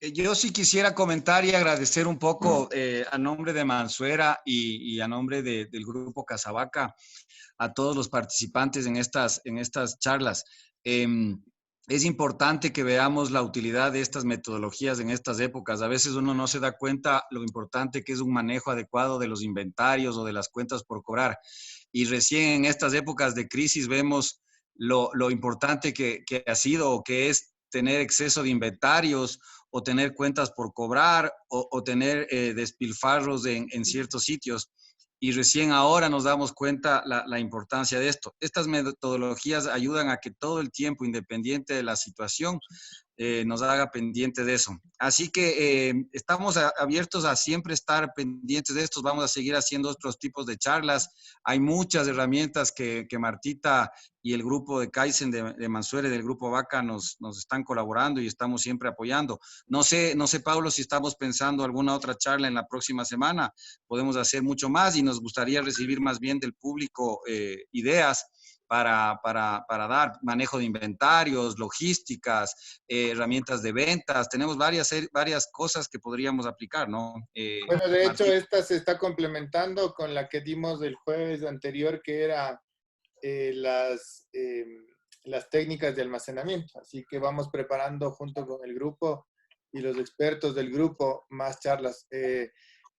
Yo sí quisiera comentar y agradecer un poco a nombre de Mansuera y a nombre del Grupo Casabaca a todos los participantes en estas charlas. Es importante que veamos la utilidad de estas metodologías en estas épocas. A veces uno no se da cuenta lo importante que es un manejo adecuado de los inventarios o de las cuentas por cobrar. Y recién en estas épocas de crisis vemos lo importante que ha sido o que es tener exceso de inventarios o tener cuentas por cobrar o tener despilfarros en ciertos sitios. Y recién ahora nos damos cuenta la importancia de esto. Estas metodologías ayudan a que todo el tiempo, independiente de la situación, nos haga pendiente de eso. Así que estamos abiertos a siempre estar pendientes de estos. Vamos a seguir haciendo otros tipos de charlas. Hay muchas herramientas que Martita y el grupo de Kaizen de Mansuere, del grupo Vaca, nos están colaborando y estamos siempre apoyando. No sé, Pablo, si estamos pensando alguna otra charla en la próxima semana. Podemos hacer mucho más y nos gustaría recibir más bien del público ideas para dar manejo de inventarios, logísticas, herramientas de ventas. Tenemos varias cosas que podríamos aplicar, ¿no? Bueno, de hecho, Martín. esta se está complementando con la que dimos el jueves anterior, que era las técnicas de almacenamiento. Así que vamos preparando junto con el grupo y los expertos del grupo más charlas.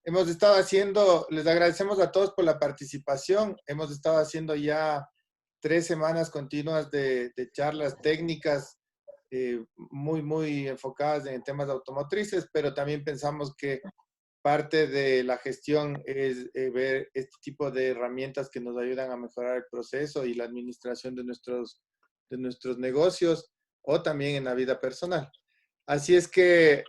Hemos estado haciendo, les agradecemos a todos por la participación. Hemos estado haciendo ya 3 semanas continuas de charlas técnicas muy enfocadas en temas automotrices, pero también pensamos que parte de la gestión es ver este tipo de herramientas que nos ayudan a mejorar el proceso y la administración de nuestros negocios o también en la vida personal. Así es que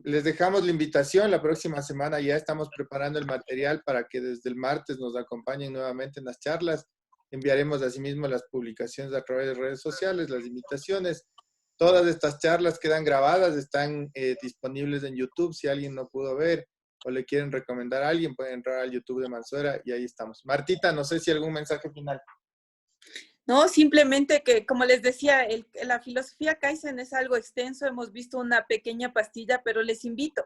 les dejamos la invitación. La próxima semana ya estamos preparando el material para que desde el martes nos acompañen nuevamente en las charlas. Enviaremos asimismo las publicaciones a través de redes sociales, las invitaciones. Todas estas charlas quedan grabadas, están disponibles en YouTube. Si alguien no pudo ver o le quieren recomendar a alguien, pueden entrar al YouTube de Mansuera y ahí estamos. Martita, no sé si algún mensaje final. No, simplemente que, como les decía, la filosofía Kaizen es algo extenso. Hemos visto una pequeña pastilla, pero les invito.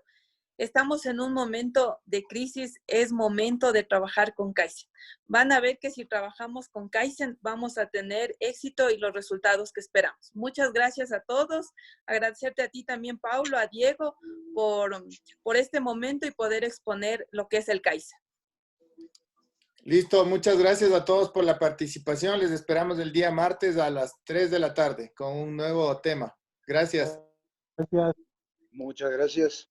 Estamos en un momento de crisis, es momento de trabajar con Kaizen. Van a ver que si trabajamos con Kaizen vamos a tener éxito y los resultados que esperamos. Muchas gracias a todos. Agradecerte a ti también, Paulo, a Diego, por este momento y poder exponer lo que es el Kaizen. Listo, muchas gracias a todos por la participación. Les esperamos el día martes a las 3 de la tarde con un nuevo tema. Gracias. Gracias. Muchas gracias.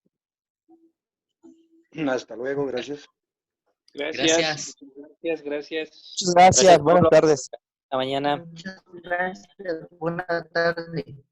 Hasta luego, gracias. Gracias. Gracias. Gracias. Muchas gracias. Buenas tardes. Hasta mañana. Muchas gracias. Buena tarde.